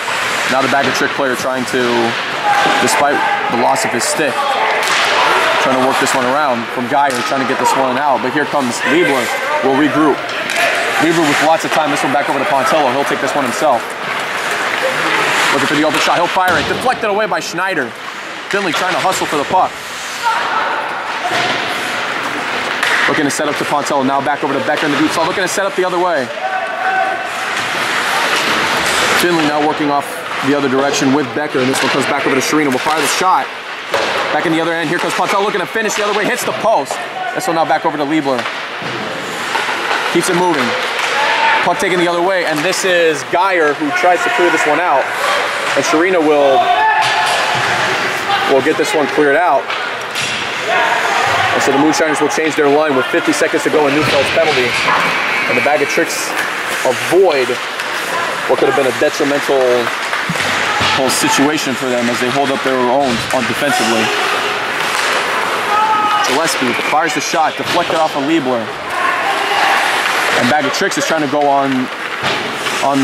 Now the BagOTrix player trying to, despite the loss of his stick, trying to work this one around from Geyer, trying to get this one out. But here comes Liebler. Will regroup. Liebler with lots of time. This one back over to Pontello. He'll take this one himself. Looking for the open shot. He'll fire it. Deflected away by Schneider. Finley trying to hustle for the puck. Looking to set up to Pontello. Now back over to Becker in the deep slot. Looking to set up the other way. Finley now working off the other direction with Becker. And this one comes back over to Sharina. Will fire the shot. Back in the other end. Here comes Pontello looking to finish the other way. Hits the post. This one now back over to Liebler. Keeps it moving. Puck taken the other way. And this is Geyer who tries to clear this one out. And Sharina will get this one cleared out. And so the Moonshiners will change their line with 50 seconds to go in Neufeld's penalty. And the BagOTrix avoid what could have been a detrimental whole situation for them as they hold up their own defensively. Gillespie fires the shot, deflected off of Liebler. And BagOTrix is trying to go on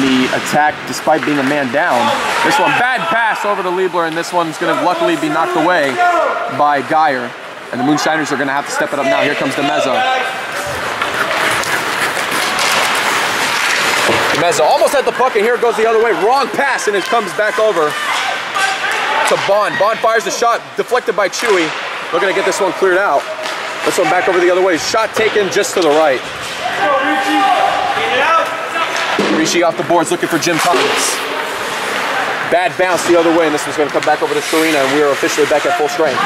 the attack despite being a man down. This one, bad pass over to Liebler, and this one's going to luckily be knocked away by Geyer. And the Moonshiners are going to have to step it up now. Here comes Demeza. Demeza almost had the puck, and here it goes the other way. Wrong pass, and it comes back over to Bond. Bond fires the shot, deflected by Chewy. Looking to get this one cleared out. This one back over the other way. Shot taken just to the right. Ricci off the boards looking for Jim Thomas. Bad bounce the other way, and this one's going to come back over to Sharina, and we are officially back at full strength.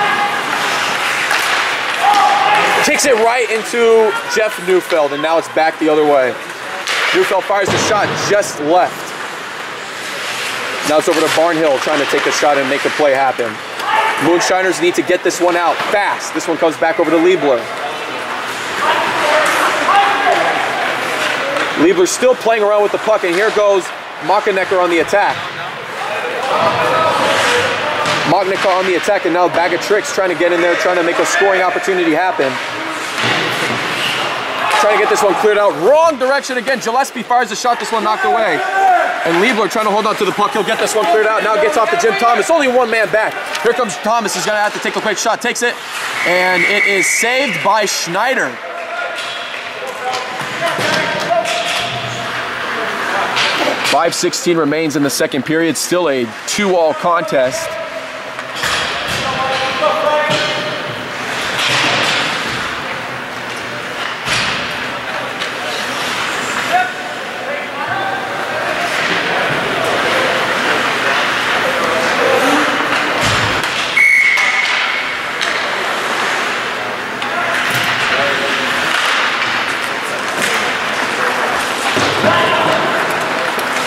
Kicks it right into Jeff Neufeld, and now it's back the other way. Neufeld fires the shot just left. Now it's over to Barnhill trying to take the shot and make the play happen. Moonshiners need to get this one out fast. This one comes back over to Liebler. Liebler's still playing around with the puck, and here goes Makanecker on the attack. Makanecker on the attack, and now BagOTrix trying to get in there, trying to make a scoring opportunity happen. Trying to get this one cleared out. Wrong direction again. Gillespie fires the shot. This one knocked away. And Liebler trying to hold on to the puck. He'll get this one cleared out. Now it gets off to Jim Thomas. Only one man back. Here comes Thomas. He's going to have to take a quick shot. Takes it. And it is saved by Schneider. .5:16 remains in the second period. Still a 2-all contest.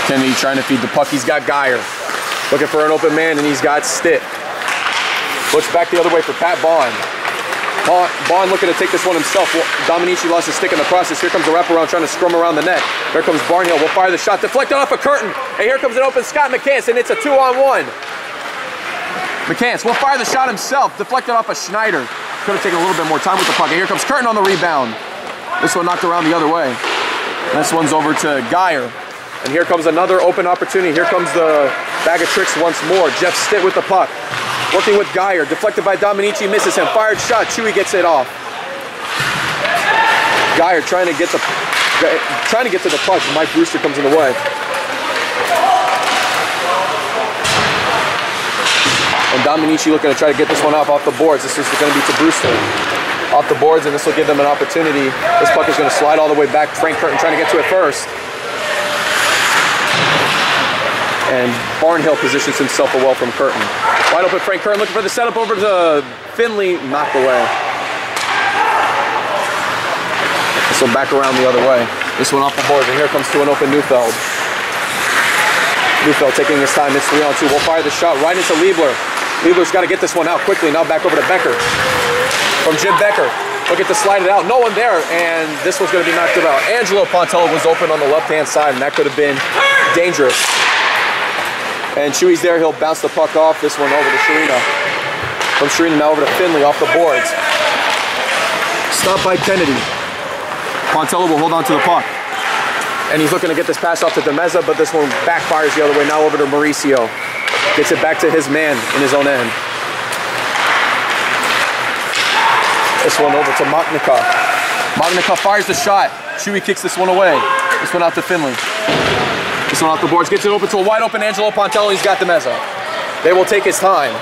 Kennedy trying to feed the puck. He's got Geyer. Looking for an open man, and he's got Stitt. Looks back the other way for Pat Bond. Bond looking to take this one himself. Dominici lost his stick in the process. Here comes the wraparound trying to scrum around the net. Here comes Barnhill. Will fire the shot. Deflected off a curtain. And here comes an open Scott McCants, and it's a 2-on-1. McCants will fire the shot himself. Deflected off a Schneider. Could have taken a little bit more time with the puck. And here comes Curtin on the rebound. This one knocked around the other way. This one's over to Geyer. And here comes another open opportunity. Here comes the BagOTrix once more. Jeff Stitt with the puck. Working with Geyer. Deflected by Dominici. Misses him. Fired shot. Chewy gets it off. Geyer trying to get to the puck. Mike Brewster comes in the way. And Dominici looking to try to get this one off the boards. This is going to be to Brewster. Off the boards, and this will give them an opportunity. This puck is going to slide all the way back. Frank Curtin trying to get to it first. And Barnhill positions himself well from Curtin. Wide open Frank Curtin looking for the setup over to Finley, knocked away. This one back around the other way. This one off the board, and here comes to an open Neufeld. Neufeld taking his time, it's 3-on-2. We'll fire the shot right into Liebler. Liebler's got to get this one out quickly. Now back over to Becker. From Jim Becker. Looking to slide it out. No one there, and this one's going to be knocked out. Angelo Pontello was open on the left-hand side, and that could have been dangerous. And Chewy's there, he'll bounce the puck off. This one over to Sharina. From Sharina now over to Finley off the boards. Stopped by Kennedy. Pontello will hold on to the puck. And he's looking to get this pass off to Demeza, but this one backfires the other way. Now over to Mauricio. Gets it back to his man in his own end. This one over to Makanecker. Makanecker fires the shot. Chewy kicks this one away. This one out to Finley. This one off the boards, gets it open to a wide open Angelo Pontello. He's got the mezzo. They will take his time.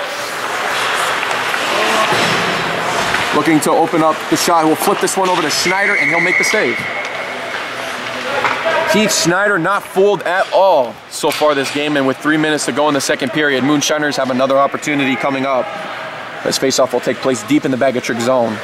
Looking to open up the shot. He'll flip this one over to Schneider, and he'll make the save. Keith Schneider not fooled at all so far this game, and with 3 minutes to go in the second period, Moonshiners have another opportunity coming up. This faceoff will take place deep in the BagOTrix zone.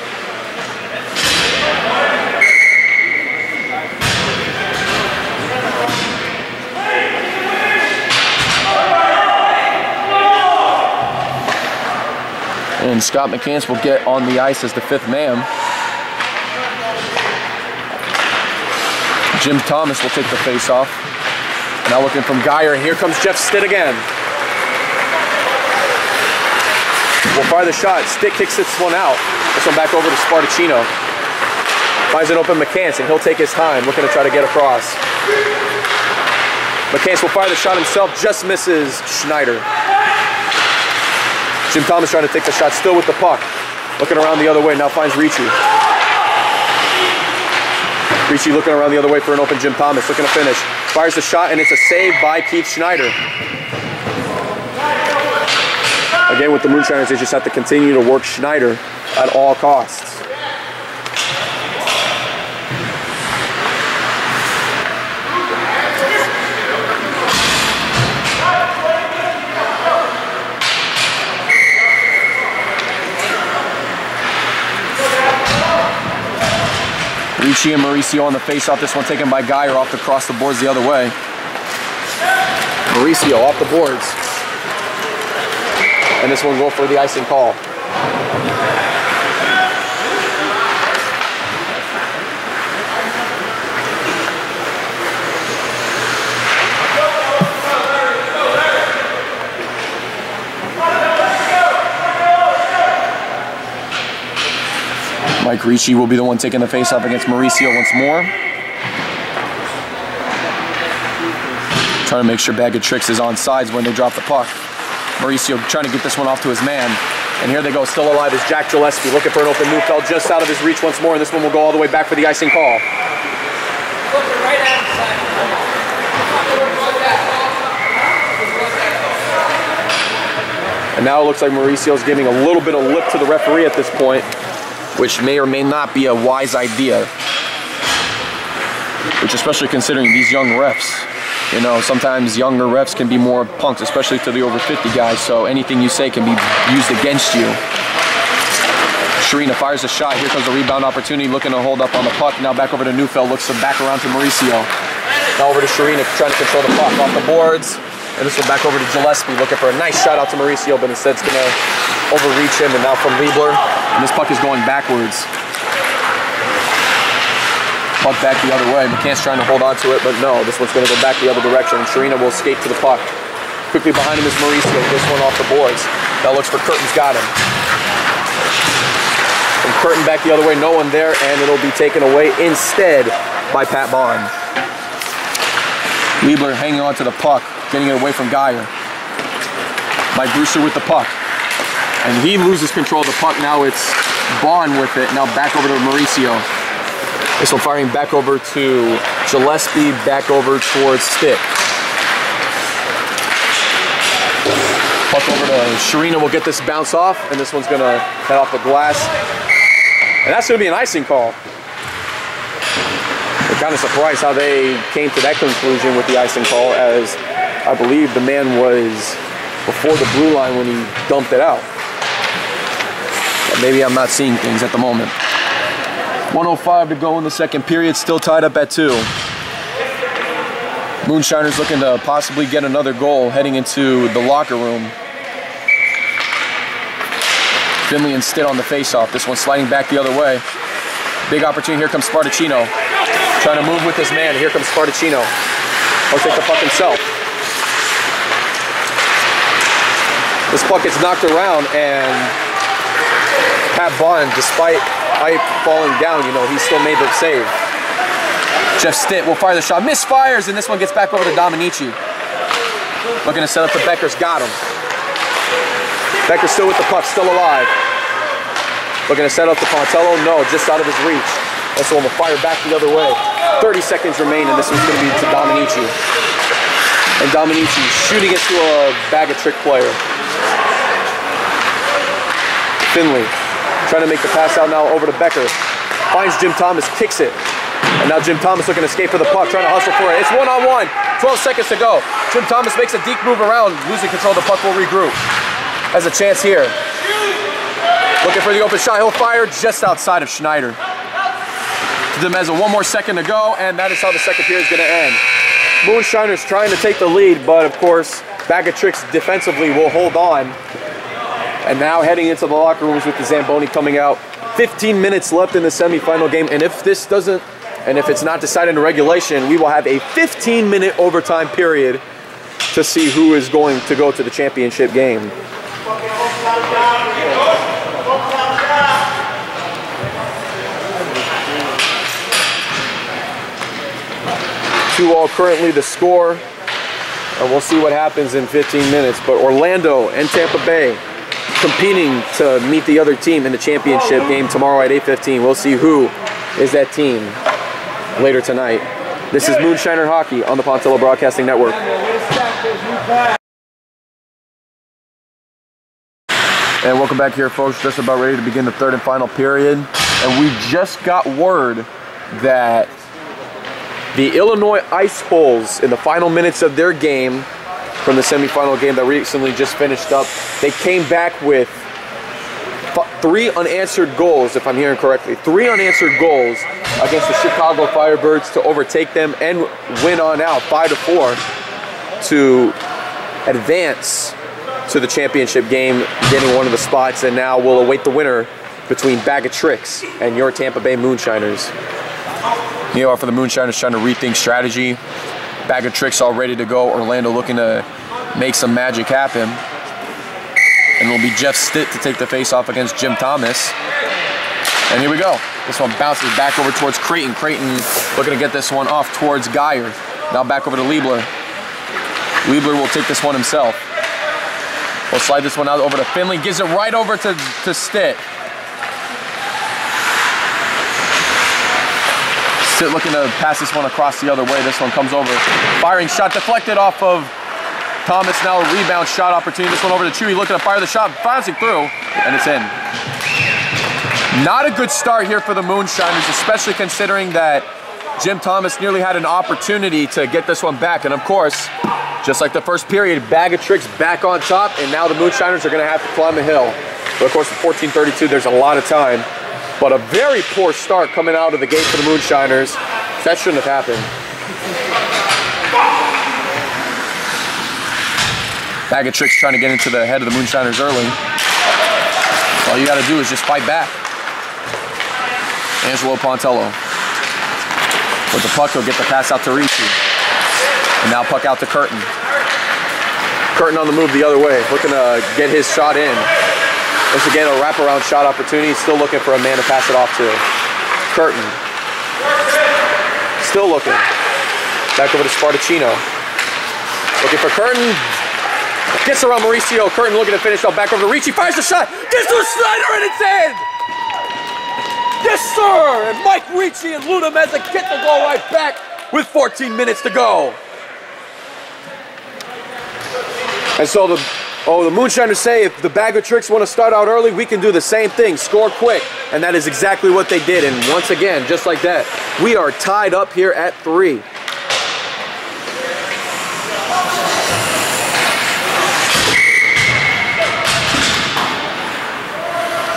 And Scott McCants will get on the ice as the 5th man. Jim Thomas will take the face-off. Now looking from Geyer, and here comes Jeff Stitt again. Will fire the shot. Stitt kicks this one out. This one back over to Spartacino. Finds an open McCants, and he'll take his time, looking to try to get across. McCants will fire the shot himself, just misses Schneider. Jim Thomas trying to take the shot, still with the puck. Looking around the other way, now finds Ricci. Ricci looking around the other way for an open Jim Thomas, looking to finish. Fires the shot, and it's a save by Keith Schneider. Again, with the Moonshiners, they just have to continue to work Schneider at all costs. Ricci and Mauricio on the face-off. This one taken by Geyer off to cross the boards the other way. Mauricio off the boards. And this one will go for the icing call. Mike Ricci will be the one taking the face-off against Mauricio once more. Trying to make sure BagOTrix is on sides when they drop the puck. Mauricio trying to get this one off to his man. And here they go, still alive is Jack Gillespie, looking for an open Neufeld just out of his reach once more, and this one will go all the way back for the icing call. And now it looks like Mauricio's giving a little bit of lip to the referee at this point, which may or may not be a wise idea. Which, especially considering these young refs, you know, sometimes younger refs can be more punks, especially to the over 50 guys, so anything you say can be used against you. Sharina fires a shot. Here comes the rebound opportunity, looking to hold up on the puck. Now back over to Neufeld, looks to back around to Mauricio. Now over to Sharina, trying to control the puck off the boards. And this one back over to Gillespie, looking for a nice shot out to Mauricio, but instead it's going to overreach him, and now from Liebler. And this puck is going backwards. Puck back the other way. McCants trying to hold on to it, but no, this one's going to go back the other direction. And Sharina will skate to the puck. Quickly behind him is Mauricio. This one off the boards. Now looks for Curtin's got him. From Curtin back the other way, no one there, and it'll be taken away instead by Pat Bond. Liebler hanging on to the puck, getting it away from Geyer. Mike Brewster with the puck. And he loses control of the puck. Now it's Bond with it. Now back over to Mauricio. This one firing back over to Gillespie, back over towards Stitt. Puck over to Sharina will get this bounce off, and this one's gonna head off the glass. And that's gonna be an icing call. I'm kind of surprised how they came to that conclusion with the icing call, as I believe the man was before the blue line when he dumped it out. But maybe I'm not seeing things at the moment. 1:05 to go in the second period, still tied up at 2. Moonshiners looking to possibly get another goal heading into the locker room. Finley and Stitt on the face-off. This one sliding back the other way. Big opportunity. Here comes Spartacino. Trying to move with his man. Here comes Spartacino. He'll take the puck himself. This puck gets knocked around, and Pat Bond, despite Ike falling down, you know, he still made the save. Jeff Stitt will fire the shot. Misfires, and this one gets back over to Dominici. Looking to set up the Becker's, got him. Becker's still with the puck, still alive. Looking to set up to Pontello, no, just out of his reach. This one will fire back the other way. 30 seconds remain, and this one's going to be to Dominici. And Dominici shooting it to a BagOTrix player. Finley trying to make the pass out now over to Becker. Finds Jim Thomas, kicks it. And now Jim Thomas looking to escape for the puck, trying to hustle for it. It's one-on-one, 12 seconds to go. Jim Thomas makes a deep move around, losing control of the puck, will regroup. Has a chance here. Looking for the open shot, he'll fire just outside of Schneider. Demeza, 1 more second to go, and that is how the second period is going to end. Moonshiners trying to take the lead, but of course, BagOTrix defensively will hold on. And now heading into the locker rooms with the Zamboni coming out. 15 minutes left in the semifinal game, and if this doesn't, and if it's not decided in regulation, we will have a 15-minute overtime period to see who is going to go to the championship game. 2-2 currently the score, and we'll see what happens in 15 minutes. But Orlando and Tampa Bay competing to meet the other team in the championship game tomorrow at 8:15. We'll see who is that team later tonight. This is Moonshiner Hockey on the Pontillo Broadcasting Network. And welcome back here, folks. Just about ready to begin the third and final period. And we just got word that the Illinois Ice Bulls, in the final minutes of their game from the semifinal game that recently just finished up, they came back with 3 unanswered goals, if I'm hearing correctly. 3 unanswered goals against the Chicago Firebirds to overtake them and win on out 5-4 to advance to the championship game, getting one of the spots, and now we'll await the winner between BagOTrix and your Tampa Bay Moonshiners. For the Moonshiners trying to rethink strategy. BagOTrix all ready to go. Orlando looking to make some magic happen. And it'll be Jeff Stitt to take the face-off against Jim Thomas. And here we go. This one bounces back over towards Creighton. Creighton looking to get this one off towards Geyer. Now back over to Liebler. Liebler will take this one himself. We'll slide this one out over to Finley. Gives it right over to Stitt. Stitt looking to pass this one across the other way. This one comes over. Firing shot deflected off of Thomas. Now a rebound shot opportunity. This one over to Chewy looking to fire the shot. Bouncing through. And it's in. Not a good start here for the Moonshiners, especially considering that Jim Thomas nearly had an opportunity to get this one back. And of course, just like the first period, BagOTrix back on top, and now the Moonshiners are going to have to climb a hill. But of course, at 14:32, there's a lot of time. But a very poor start coming out of the gate for the Moonshiners. That shouldn't have happened. BagOTrix trying to get into the head of the Moonshiners early. All you got to do is just fight back. Angelo Pontello. With the puck, he'll get the pass out to Ricci. And now puck out to Curtin. Curtin on the move the other way, looking to get his shot in. Once again, a wraparound shot opportunity. Still looking for a man to pass it off to. Curtin. Still looking. Back over to Spartacino. Looking for Curtin. Gets around Mauricio. Curtin looking to finish up. Back over to Ricci. Fires the shot. Gets to Schneider and it's in! Yes, sir! And Mike Ricci and Luna Meza get the goal right back with 14 minutes to go. And so the Moonshiners say if the BagOTrix want to start out early, we can do the same thing, score quick. And that is exactly what they did. And once again, just like that, we are tied up here at 3.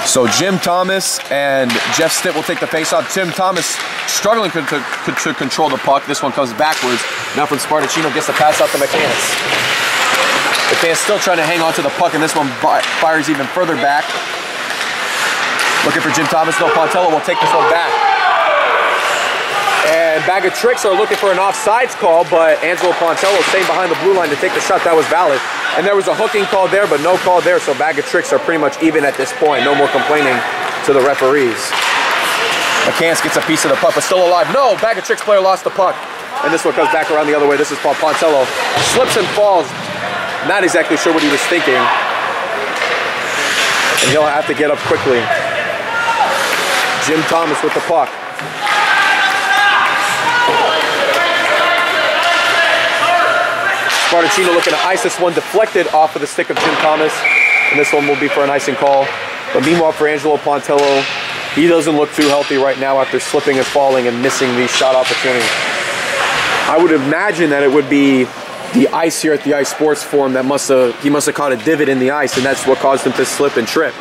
So Jim Thomas and Jeff Stitt will take the face-off. Jim Thomas struggling to control the puck. This one comes backwards. Now from Spartacino, gets the pass out to McCannis. McCannis still trying to hang on to the puck, and this one fires even further back. Looking for Jim Thomas. No, Pontello will take this one back. And BagOTrix are looking for an offsides call, but Angelo Pontello staying behind the blue line to take the shot. That was valid. And there was a hooking call there, but no call there, so BagOTrix are pretty much even at this point. No more complaining to the referees. McCannis gets a piece of the puck, but still alive. No, BagOTrix player lost the puck. And this one comes back around the other way. This is Pontello. Slips and falls. Not exactly sure what he was thinking. And he'll have to get up quickly. Jim Thomas with the puck. Spartacino looking to ice this one, deflected off of the stick of Jim Thomas. And this one will be for an icing call. But meanwhile, for Angelo Pontello, he doesn't look too healthy right now after slipping and falling and missing these shot opportunities. I would imagine that it would be the ice here at the Ice Sports Forum that he must have caught a divot in the ice, and that's what caused him to slip and trip.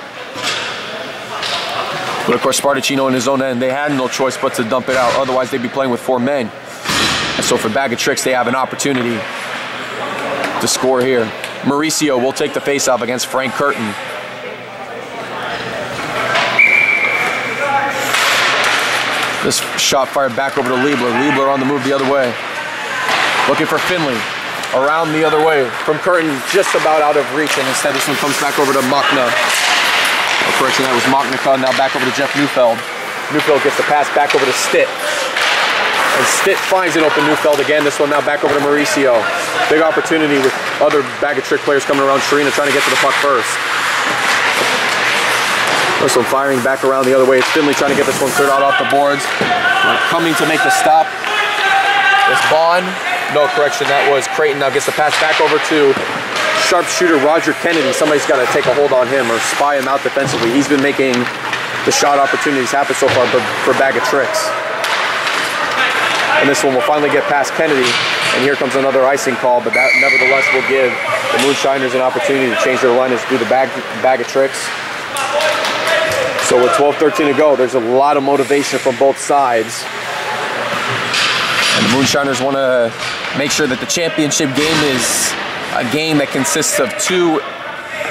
But of course, Spartacino in his own end, they had no choice but to dump it out. Otherwise, they'd be playing with 4 men. And so for BagOTrix, they have an opportunity to score here. Mauricio will take the faceoff against Frank Curtin. This shot fired back over to Liebler. Liebler on the move the other way. Looking for Finley. Around the other way. From Curtin, just about out of reach. And instead, this one comes back over to Machna. Oh, correction, that was Machnica. Now back over to Jeff Neufeld. Neufeld gets the pass back over to Stitt. And Stitt finds an open Neufeld again. This one now back over to Mauricio. Big opportunity with other BagOTrix players coming around. Sharina trying to get to the puck first. This one firing back around the other way. It's Finley trying to get this one cleared out off the boards. Coming to make the stop. It's Bond. No, correction, that was Creighton. Now gets the pass back over to sharpshooter Roger Kennedy. Somebody's got to take a hold on him or spy him out defensively. He's been making the shot opportunities happen so far for BagOTrix. And this one will finally get past Kennedy. And here comes another icing call, but that nevertheless will give the Moonshiners an opportunity to change their lineups through the BagOTrix. So with 12-13 to go, there's a lot of motivation from both sides. And the Moonshiners want to make sure that the championship game is a game that consists of 2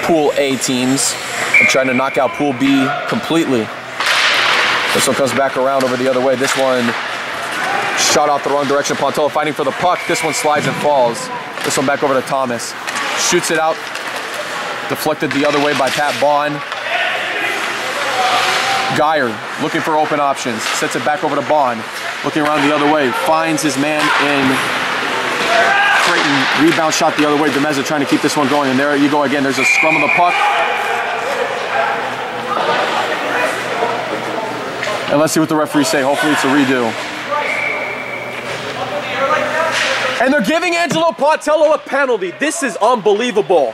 Pool A teams and trying to knock out Pool B completely. This one comes back around over the other way. This one shot off the wrong direction. Pontello fighting for the puck. This one slides and falls. This one back over to Thomas. Shoots it out. Deflected the other way by Pat Bond. Geyer looking for open options. Sets it back over to Bond. Looking around the other way. Finds his man in Creighton. Rebound shot the other way. Demeza trying to keep this one going. And there you go again. There's a scrum of the puck. And let's see what the referees say. Hopefully it's a redo. And they're giving Angelo Pontello a penalty. This is unbelievable.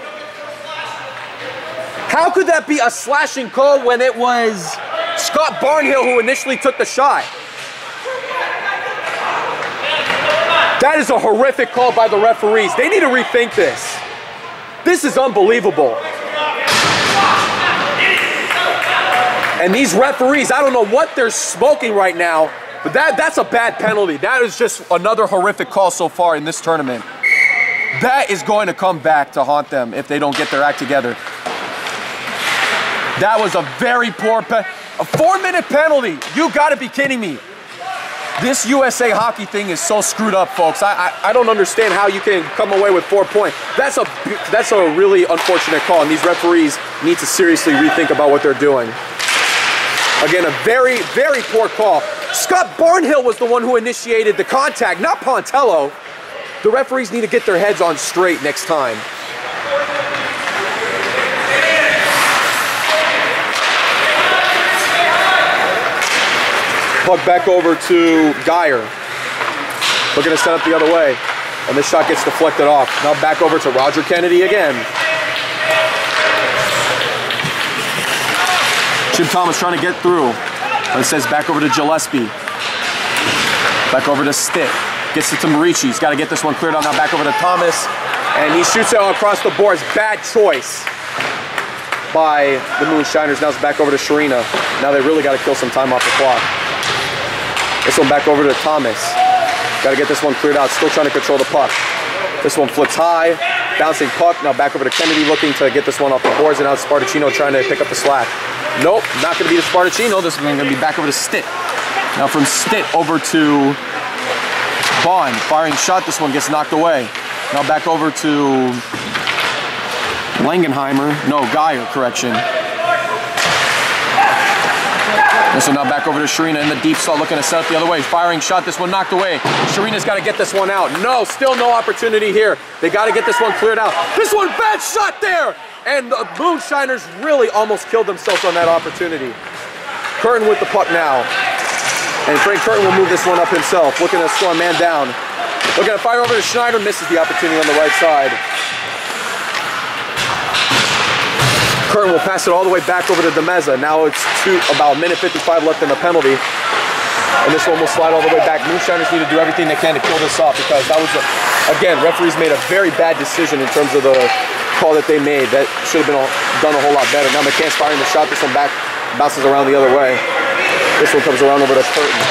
How could that be a slashing call when it was Scott Barnhill who initially took the shot? That is a horrific call by the referees. They need to rethink this. This is unbelievable. And these referees, I don't know what they're smoking right now, but that's a bad penalty. That is just another horrific call so far in this tournament. That is going to come back to haunt them if they don't get their act together. That was a very poor a 4-minute penalty. You gotta be kidding me. This USA hockey thing is so screwed up, folks. I don't understand how you can come away with 4 points. That's a really unfortunate call, and these referees need to seriously rethink about what they're doing. Again, a very, very poor call. Scott Barnhill was the one who initiated the contact, not Pontello. The referees need to get their heads on straight next time. Puck back over to Geyer. Looking to set up the other way. And this shot gets deflected off. Now back over to Roger Kennedy again. Jim Thomas trying to get through. And it says back over to Gillespie. Back over to Stitt. Gets it to Marici. He's got to get this one cleared out. Now back over to Thomas. And he shoots it across the boards. Bad choice by the Moonshiners. Now it's back over to Sharina. Now they really got to kill some time off the clock. This one back over to Thomas. Got to get this one cleared out. Still trying to control the puck. This one flips high. Bouncing puck. Now back over to Kennedy looking to get this one off the boards. And now Spartacino trying to pick up the slack. Nope, not going to be to Spartacino. This is going to be back over to Stitt. Now from Stitt over to Bond. Firing shot. This one gets knocked away. Now back over to Langenheimer. No, Geyer, correction. This one now back over to Sharina in the deep slot, looking to set up the other way. Firing shot, this one knocked away. Sharina's got to get this one out. No, still no opportunity here. They got to get this one cleared out. This one, bad shot there! And the Moonshiners really almost killed themselves on that opportunity. Curtin with the puck now. And Frank Curtin will move this one up himself, looking to slow a man down. Looking to fire over to Schneider, misses the opportunity on the right side. Curtin will pass it all the way back over to Demeza. Now it's about a minute 55 left in the penalty. And this one will slide all the way back. Moonshiners need to do everything they can to kill this off because that was, again, referees made a very bad decision in terms of the call that they made. That should have been done a whole lot better. Now McCann's firing the shot. This one back bounces around the other way. This one comes around over to Curtin.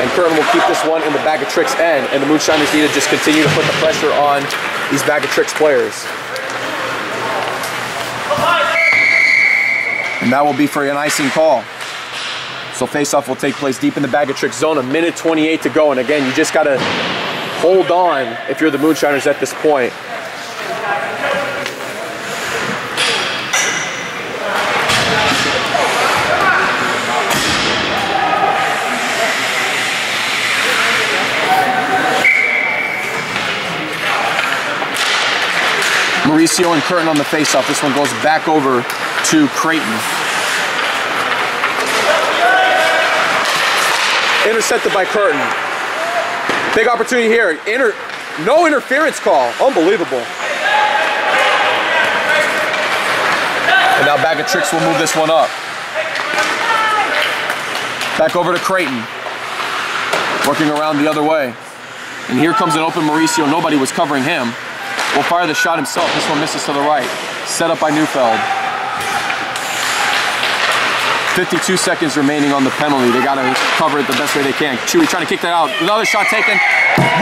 And Curtin will keep this one in the BagOTrix end. And the Moonshiners need to just continue to put the pressure on these BagOTrix players. And that will be for an icing call. So face-off will take place deep in the BagOTrix zone. A minute 28 to go. And again, you just got to hold on if you're the Moonshiners at this point. Mauricio and Curtin on the face-off. This one goes back over to Creighton. Intercepted by Curtin. Big opportunity here. No interference call. Unbelievable. And now BagOTrix will move this one up. Back over to Creighton. Working around the other way. And here comes an open Mauricio. Nobody was covering him. Will fire the shot himself. This one misses to the right. Set up by Neufeld. 52 seconds remaining on the penalty. They got to cover it the best way they can. Chewy trying to kick that out. Another shot taken.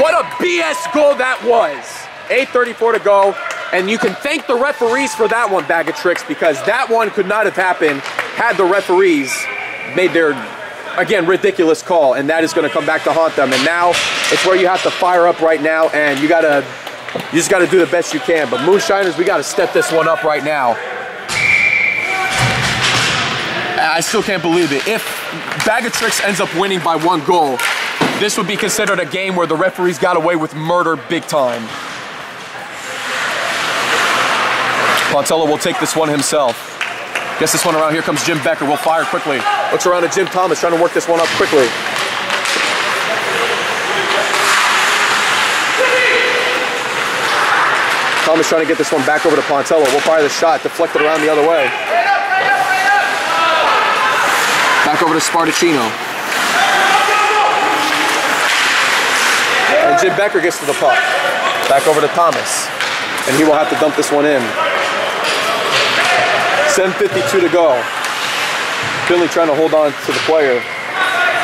What a BS goal that was. 8:34 to go. And you can thank the referees for that one, BagOTrix, because that one could not have happened had the referees made their, again, ridiculous call. And that is going to come back to haunt them. And now it's where you have to fire up right now, and you just got to do the best you can. But Moonshiners, we got to step this one up right now. I still can't believe it. If BagOTrix ends up winning by 1 goal, this would be considered a game where the referees got away with murder big time. Pontello will take this one himself. Gets this one around. Here comes Jim Becker. Will fire quickly. Looks around at Jim Thomas, trying to work this one up quickly. Thomas trying to get this one back over to Pontello. Will fire the shot, deflected around the other way. Back over to Spartacino. And Jim Becker gets to the puck. Back over to Thomas. And he will have to dump this one in. 7:52 to go. Finley trying to hold on to the player.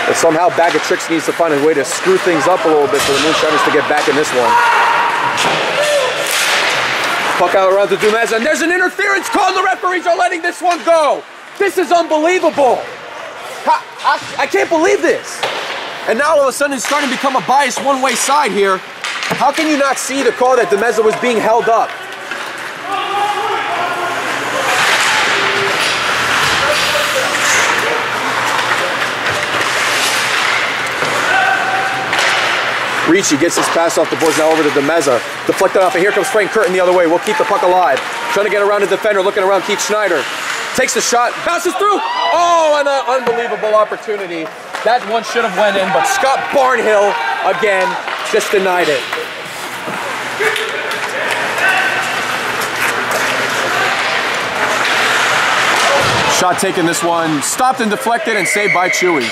But somehow BagOTrix needs to find a way to screw things up a little bit for the Moonshiners to get back in this one. Puck out around to Demeza. And there's an interference call, and the referees are letting this one go. This is unbelievable. I can't believe this. And now all of a sudden it's starting to become a biased one-way side here. How can you not see the call that Demeza was being held up? Ricci gets his pass off the boards now over to Demeza. Deflected off, and here comes Frank Curtin the other way. We'll keep the puck alive. Trying to get around the defender, looking around Keith Schneider. Takes the shot, bounces through. Oh, and an unbelievable opportunity. That one should have went in, but Scott Barnhill, again, just denied it. Shot taken, this one stopped and deflected and saved by Chewy.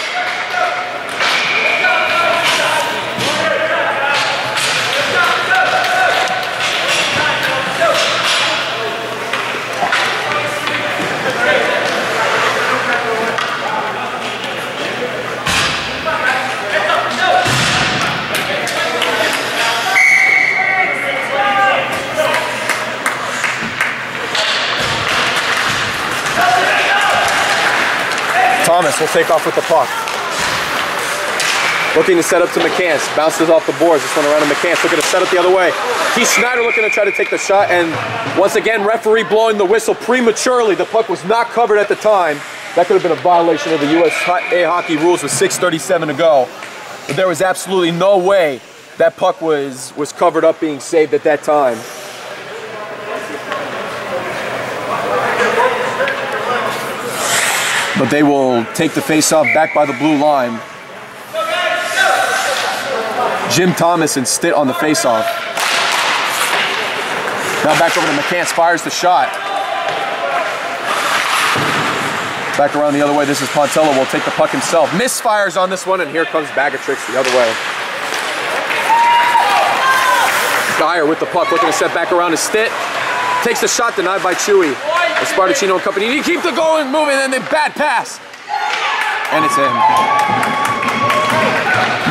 Thomas will take off with the puck. Looking to set up to McCants. Bounces off the boards. This one around to McCants. Looking to set up the other way. Keith Schneider looking to try to take the shot. And once again, referee blowing the whistle prematurely. The puck was not covered at the time. That could have been a violation of the USA hockey rules with 6:37 to go. But there was absolutely no way that puck was covered up being saved at that time. But they will take the face-off back by the blue line. Jim Thomas and Stitt on the face-off. Now back over to McCants, fires the shot. Back around the other way, this is Pontello, will take the puck himself. Misfires on this one, and here comes BagOTrix the other way. Geyer with the puck, looking to set back around to Stitt. Takes the shot, denied by Chewy. Spartacino and company, he keeps the going, moving, and then bad pass. And it's in.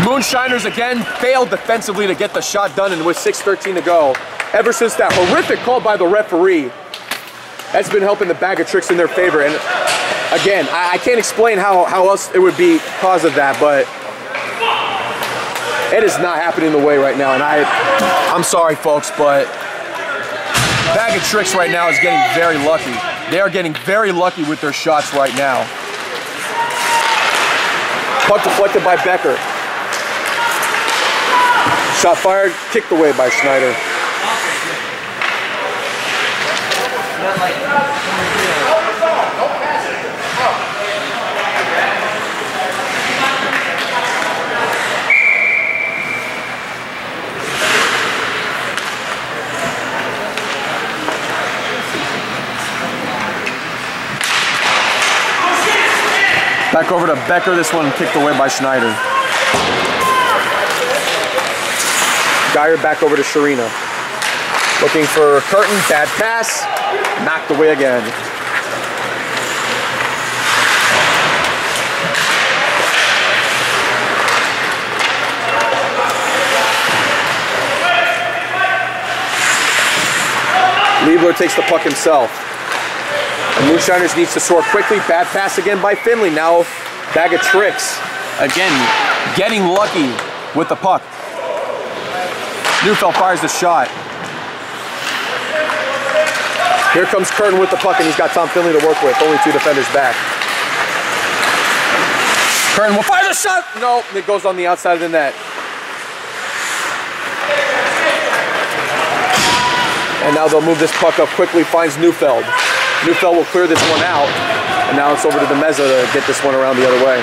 Moonshiners again failed defensively to get the shot done, and with 6:13 to go, ever since that horrific call by the referee, that's been helping the BagOTrix in their favor. And again, I can't explain how else it would be because of that, but it is not happening the way right now. And I'm sorry, folks, but BagOTrix right now is getting very lucky. They are getting very lucky with their shots right now. Puck deflected by Becker. Shot fired, kicked away by Schneider. Back over to Becker, this one kicked away by Schneider. Geyer back over to Sharina. Looking for Curtin, bad pass, knocked away again. Liebler takes the puck himself. And Moonshiners needs to score quickly. Bad pass again by Finley. Now BagOTrix again getting lucky with the puck. Neufeld fires the shot. Here comes Curtin with the puck, and he's got Tom Finley to work with. Only 2 defenders back. Curtin will fire the shot. No, it goes on the outside of the net. And now they'll move this puck up quickly. Finds Neufeld. Neufeld will clear this one out, and now it's over to the Meza to get this one around the other way.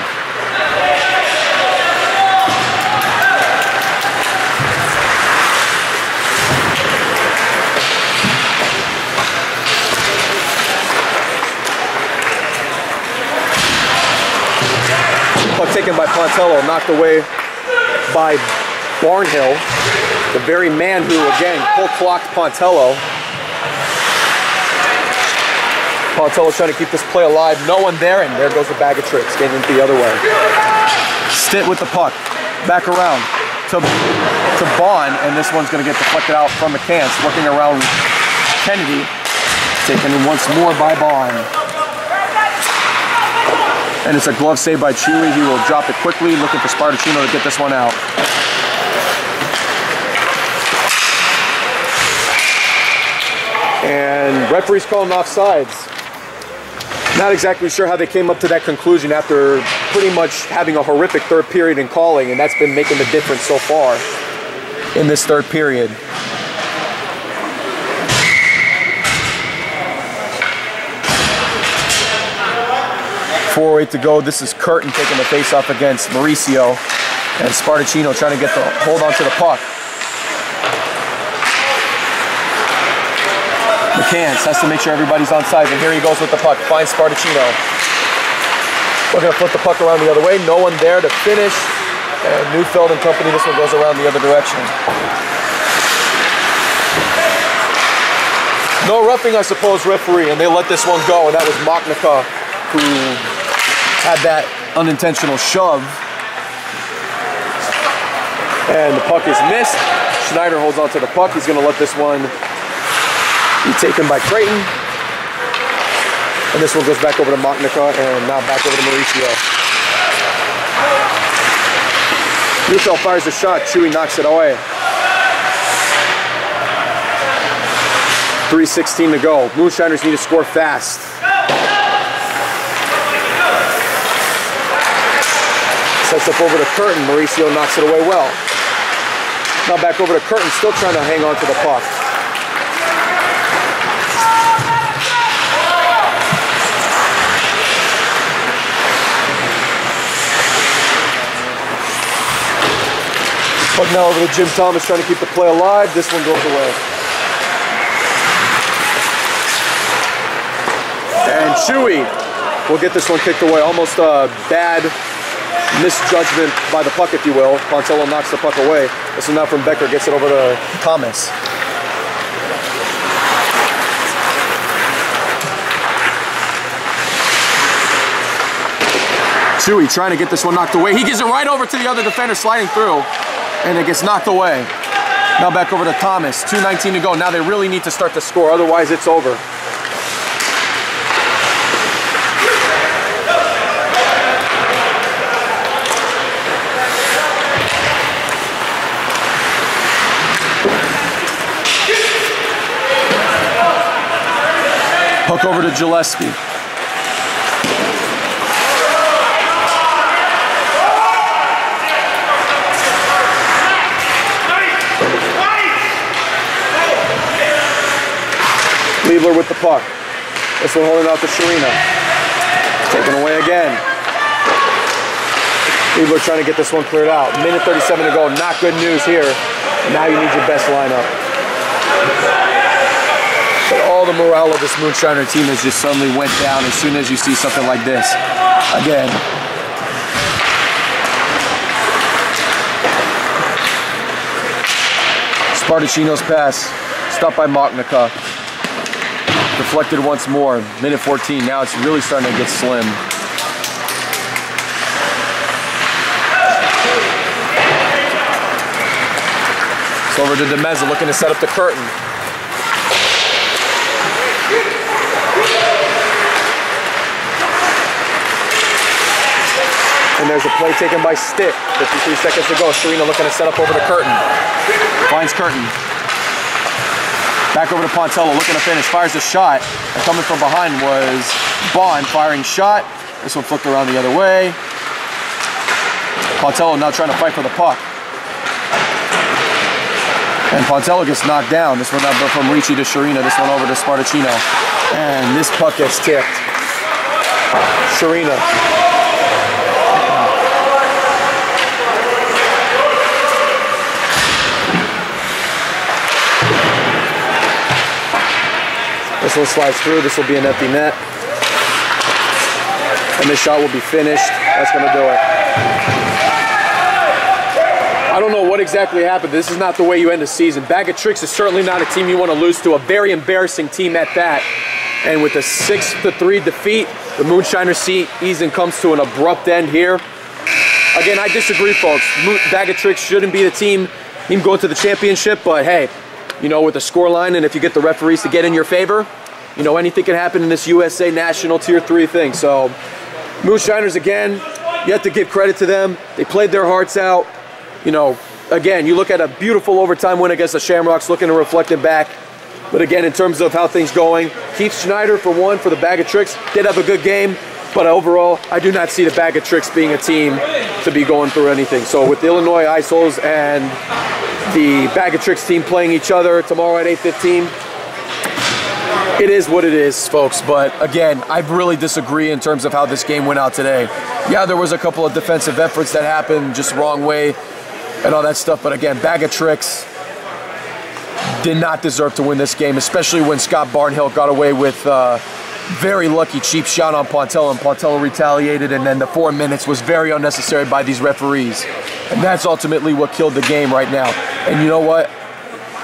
Puck taken by Pontello, knocked away by Barnhill, the very man who, again, pull-clocked Pontello. Pontello trying to keep this play alive. No one there, and there goes the BagOTrix, getting it the other way. Stitt with the puck. Back around to Bond, and this one's going to get deflected out from McCants. Working around Kennedy. Taken once more by Bond. And it's a glove save by Chewy. He will drop it quickly, looking for Spartacino to get this one out. And referee's calling offsides. Not exactly sure how they came up to that conclusion after pretty much having a horrific third period in calling, and that's been making the difference so far in this third period. .408 to go. This is Curtin taking the face-off against Mauricio, and Spartacino trying to get the hold on to the puck. McCants has to make sure everybody's on side, and here he goes with the puck. Finds Spartacino. We're going to flip the puck around the other way. No one there to finish. And Neufeld and company, this one goes around the other direction. No roughing, I suppose, referee, and they let this one go, and that was Machnica who had that unintentional shove. And the puck is missed. Schneider holds on to the puck. He's going to let this one be taken by Creighton. And this one goes back over to Machnica, and now back over to Mauricio. Neufeld fires a shot. Chewy knocks it away. 3:16 to go. Moonshiners need to score fast. Sets up over to Curtin. Mauricio knocks it away well. Now back over to Curtin, still trying to hang on to the puck. But now over to Jim Thomas trying to keep the play alive. This one goes away. And Chewy will get this one kicked away. Almost a bad misjudgment by the puck, if you will. Pontello knocks the puck away. This one now from Becker, gets it over to Thomas. Chewy trying to get this one knocked away. He gives it right over to the other defender, sliding through, and it gets knocked away. Now back over to Thomas. 2:19 to go. Now they really need to start to score, otherwise it's over. Hook over to Gillespie. Liebler with the puck. This one holding out to Sharina. Taken away again. Liebler trying to get this one cleared out. Minute 37 to go. Not good news here. Now you need your best lineup. But all the morale of this Moonshiner team has just suddenly went down as soon as you see something like this. Again. Spartacino's pass. Stopped by Moknica. Deflected once more. Minute 14. Now it's really starting to get slim. It's over to DeMeza looking to set up the curtain. And there's a play taken by Stick. 53 seconds to go. Sharina looking to set up over the curtain. Finds curtain. Back over to Pontello, looking to finish. Fires a shot. And coming from behind was Bond firing shot. This one flipped around the other way. Pontello now trying to fight for the puck. And Pontello gets knocked down. This one now from Ricci to Sharina. This one over to Spartacino. And this puck gets tipped. Sharina. This one slides through. This will be an empty net. And this shot will be finished. That's going to do it. I don't know what exactly happened. This is not the way you end a season. BagOTrix is certainly not a team you want to lose to. A very embarrassing team at that. And with a 6-3 defeat, the Moonshiner season comes to an abrupt end here. Again, I disagree, folks. BagOTrix shouldn't be the team going to the championship. But hey, you know, with the scoreline and if you get the referees to get in your favor, you know, anything can happen in this USA National Tier 3 thing. So, Moonshiners, again, you have to give credit to them. They played their hearts out. You know, again, you look at a beautiful overtime win against the Shamrocks, looking to reflect it back. But again, in terms of how things going, Keith Schneider, for one, for the BagOTrix, did have a good game. But overall, I do not see the BagOTrix being a team to be going through anything. So with the Illinois Ice Holes and the BagOTrix team playing each other tomorrow at 8:15, it is what it is, folks. But again, I really disagree in terms of how this game went out today. Yeah, there was a couple of defensive efforts that happened just wrong way and all that stuff. But again, BagOTrix did not deserve to win this game, especially when Scott Barnhill got away with very lucky cheap shot on Pontello, and Pontello retaliated, and then the 4 minutes was very unnecessary by these referees. And that's ultimately what killed the game right now. And you know what?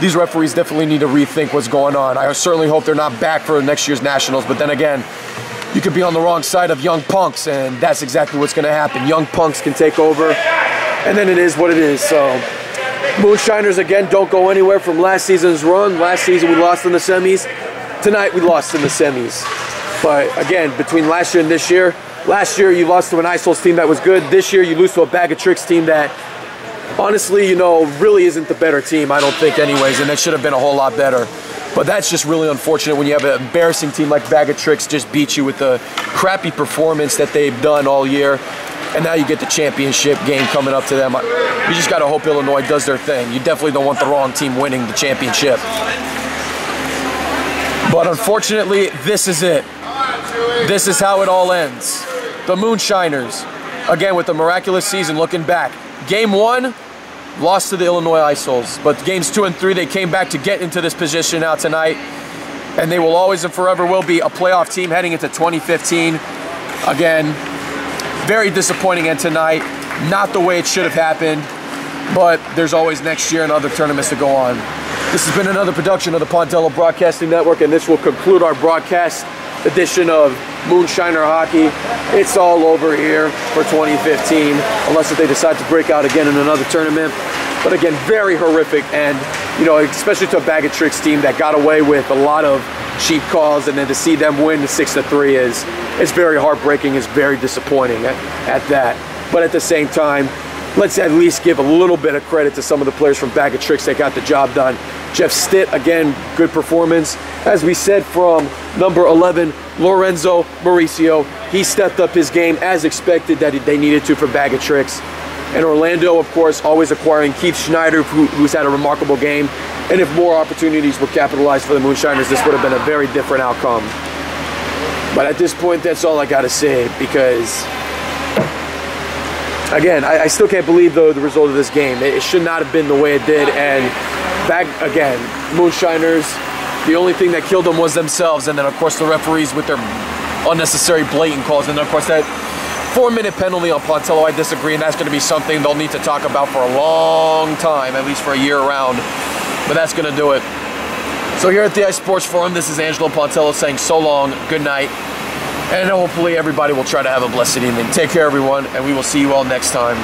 These referees definitely need to rethink what's going on. I certainly hope they're not back for next year's Nationals, but then again, you could be on the wrong side of young punks, and that's exactly what's going to happen. Young punks can take over, and then it is what it is. So, Moonshiners, again, don't go anywhere from last season's run. Last season we lost in the semis. Tonight we lost in the semis. But again, between last year and this year, last year you lost to an Ice Holes team that was good. This year you lose to a BagOTrix team that, honestly, you know, really isn't the better team, I don't think anyways, and it should have been a whole lot better. But that's just really unfortunate when you have an embarrassing team like BagOTrix just beat you with the crappy performance that they've done all year. And now you get the championship game coming up to them. You just got to hope Illinois does their thing. You definitely don't want the wrong team winning the championship. But unfortunately, this is it. This is how it all ends. The Moonshiners, again, with the miraculous season looking back. Game 1, lost to the Illinois Isols. But games 2 and 3, they came back to get into this position now tonight. And they will always and forever will be a playoff team heading into 2015. Again, very disappointing end tonight. Not the way it should have happened. But there's always next year and other tournaments to go on. This has been another production of the Pontello Broadcasting Network, and this will conclude our broadcast edition of Moonshiner Hockey. It's all over here for 2015, unless if they decide to break out again in another tournament. But again, very horrific, and you know, especially to a BagOTrix team that got away with a lot of cheap calls, and then to see them win the 6-3 is very heartbreaking. It's very disappointing at that. But at the same time, let's at least give a little bit of credit to some of the players from BagOTrix that got the job done. Jeff Stitt, again, good performance. As we said from number 11, Lorenzo Mauricio, he stepped up his game as expected that they needed to for BagOTrix. And Orlando, of course, always acquiring Keith Schneider, who's had a remarkable game. And if more opportunities were capitalized for the Moonshiners, this would have been a very different outcome. But at this point, that's all I got to say, because again, I still can't believe the result of this game. It should not have been the way it did. And again, Moonshiners, the only thing that killed them was themselves. And then, of course, the referees with their unnecessary blatant calls. And then, of course, that 4-minute penalty on Pontello, I disagree. And that's going to be something they'll need to talk about for a long time, at least for a year around. But that's going to do it. So here at the Ice Sports Forum, this is Angelo Pontello saying so long, good night. And hopefully everybody will try to have a blessed evening. Take care, everyone, and we will see you all next time.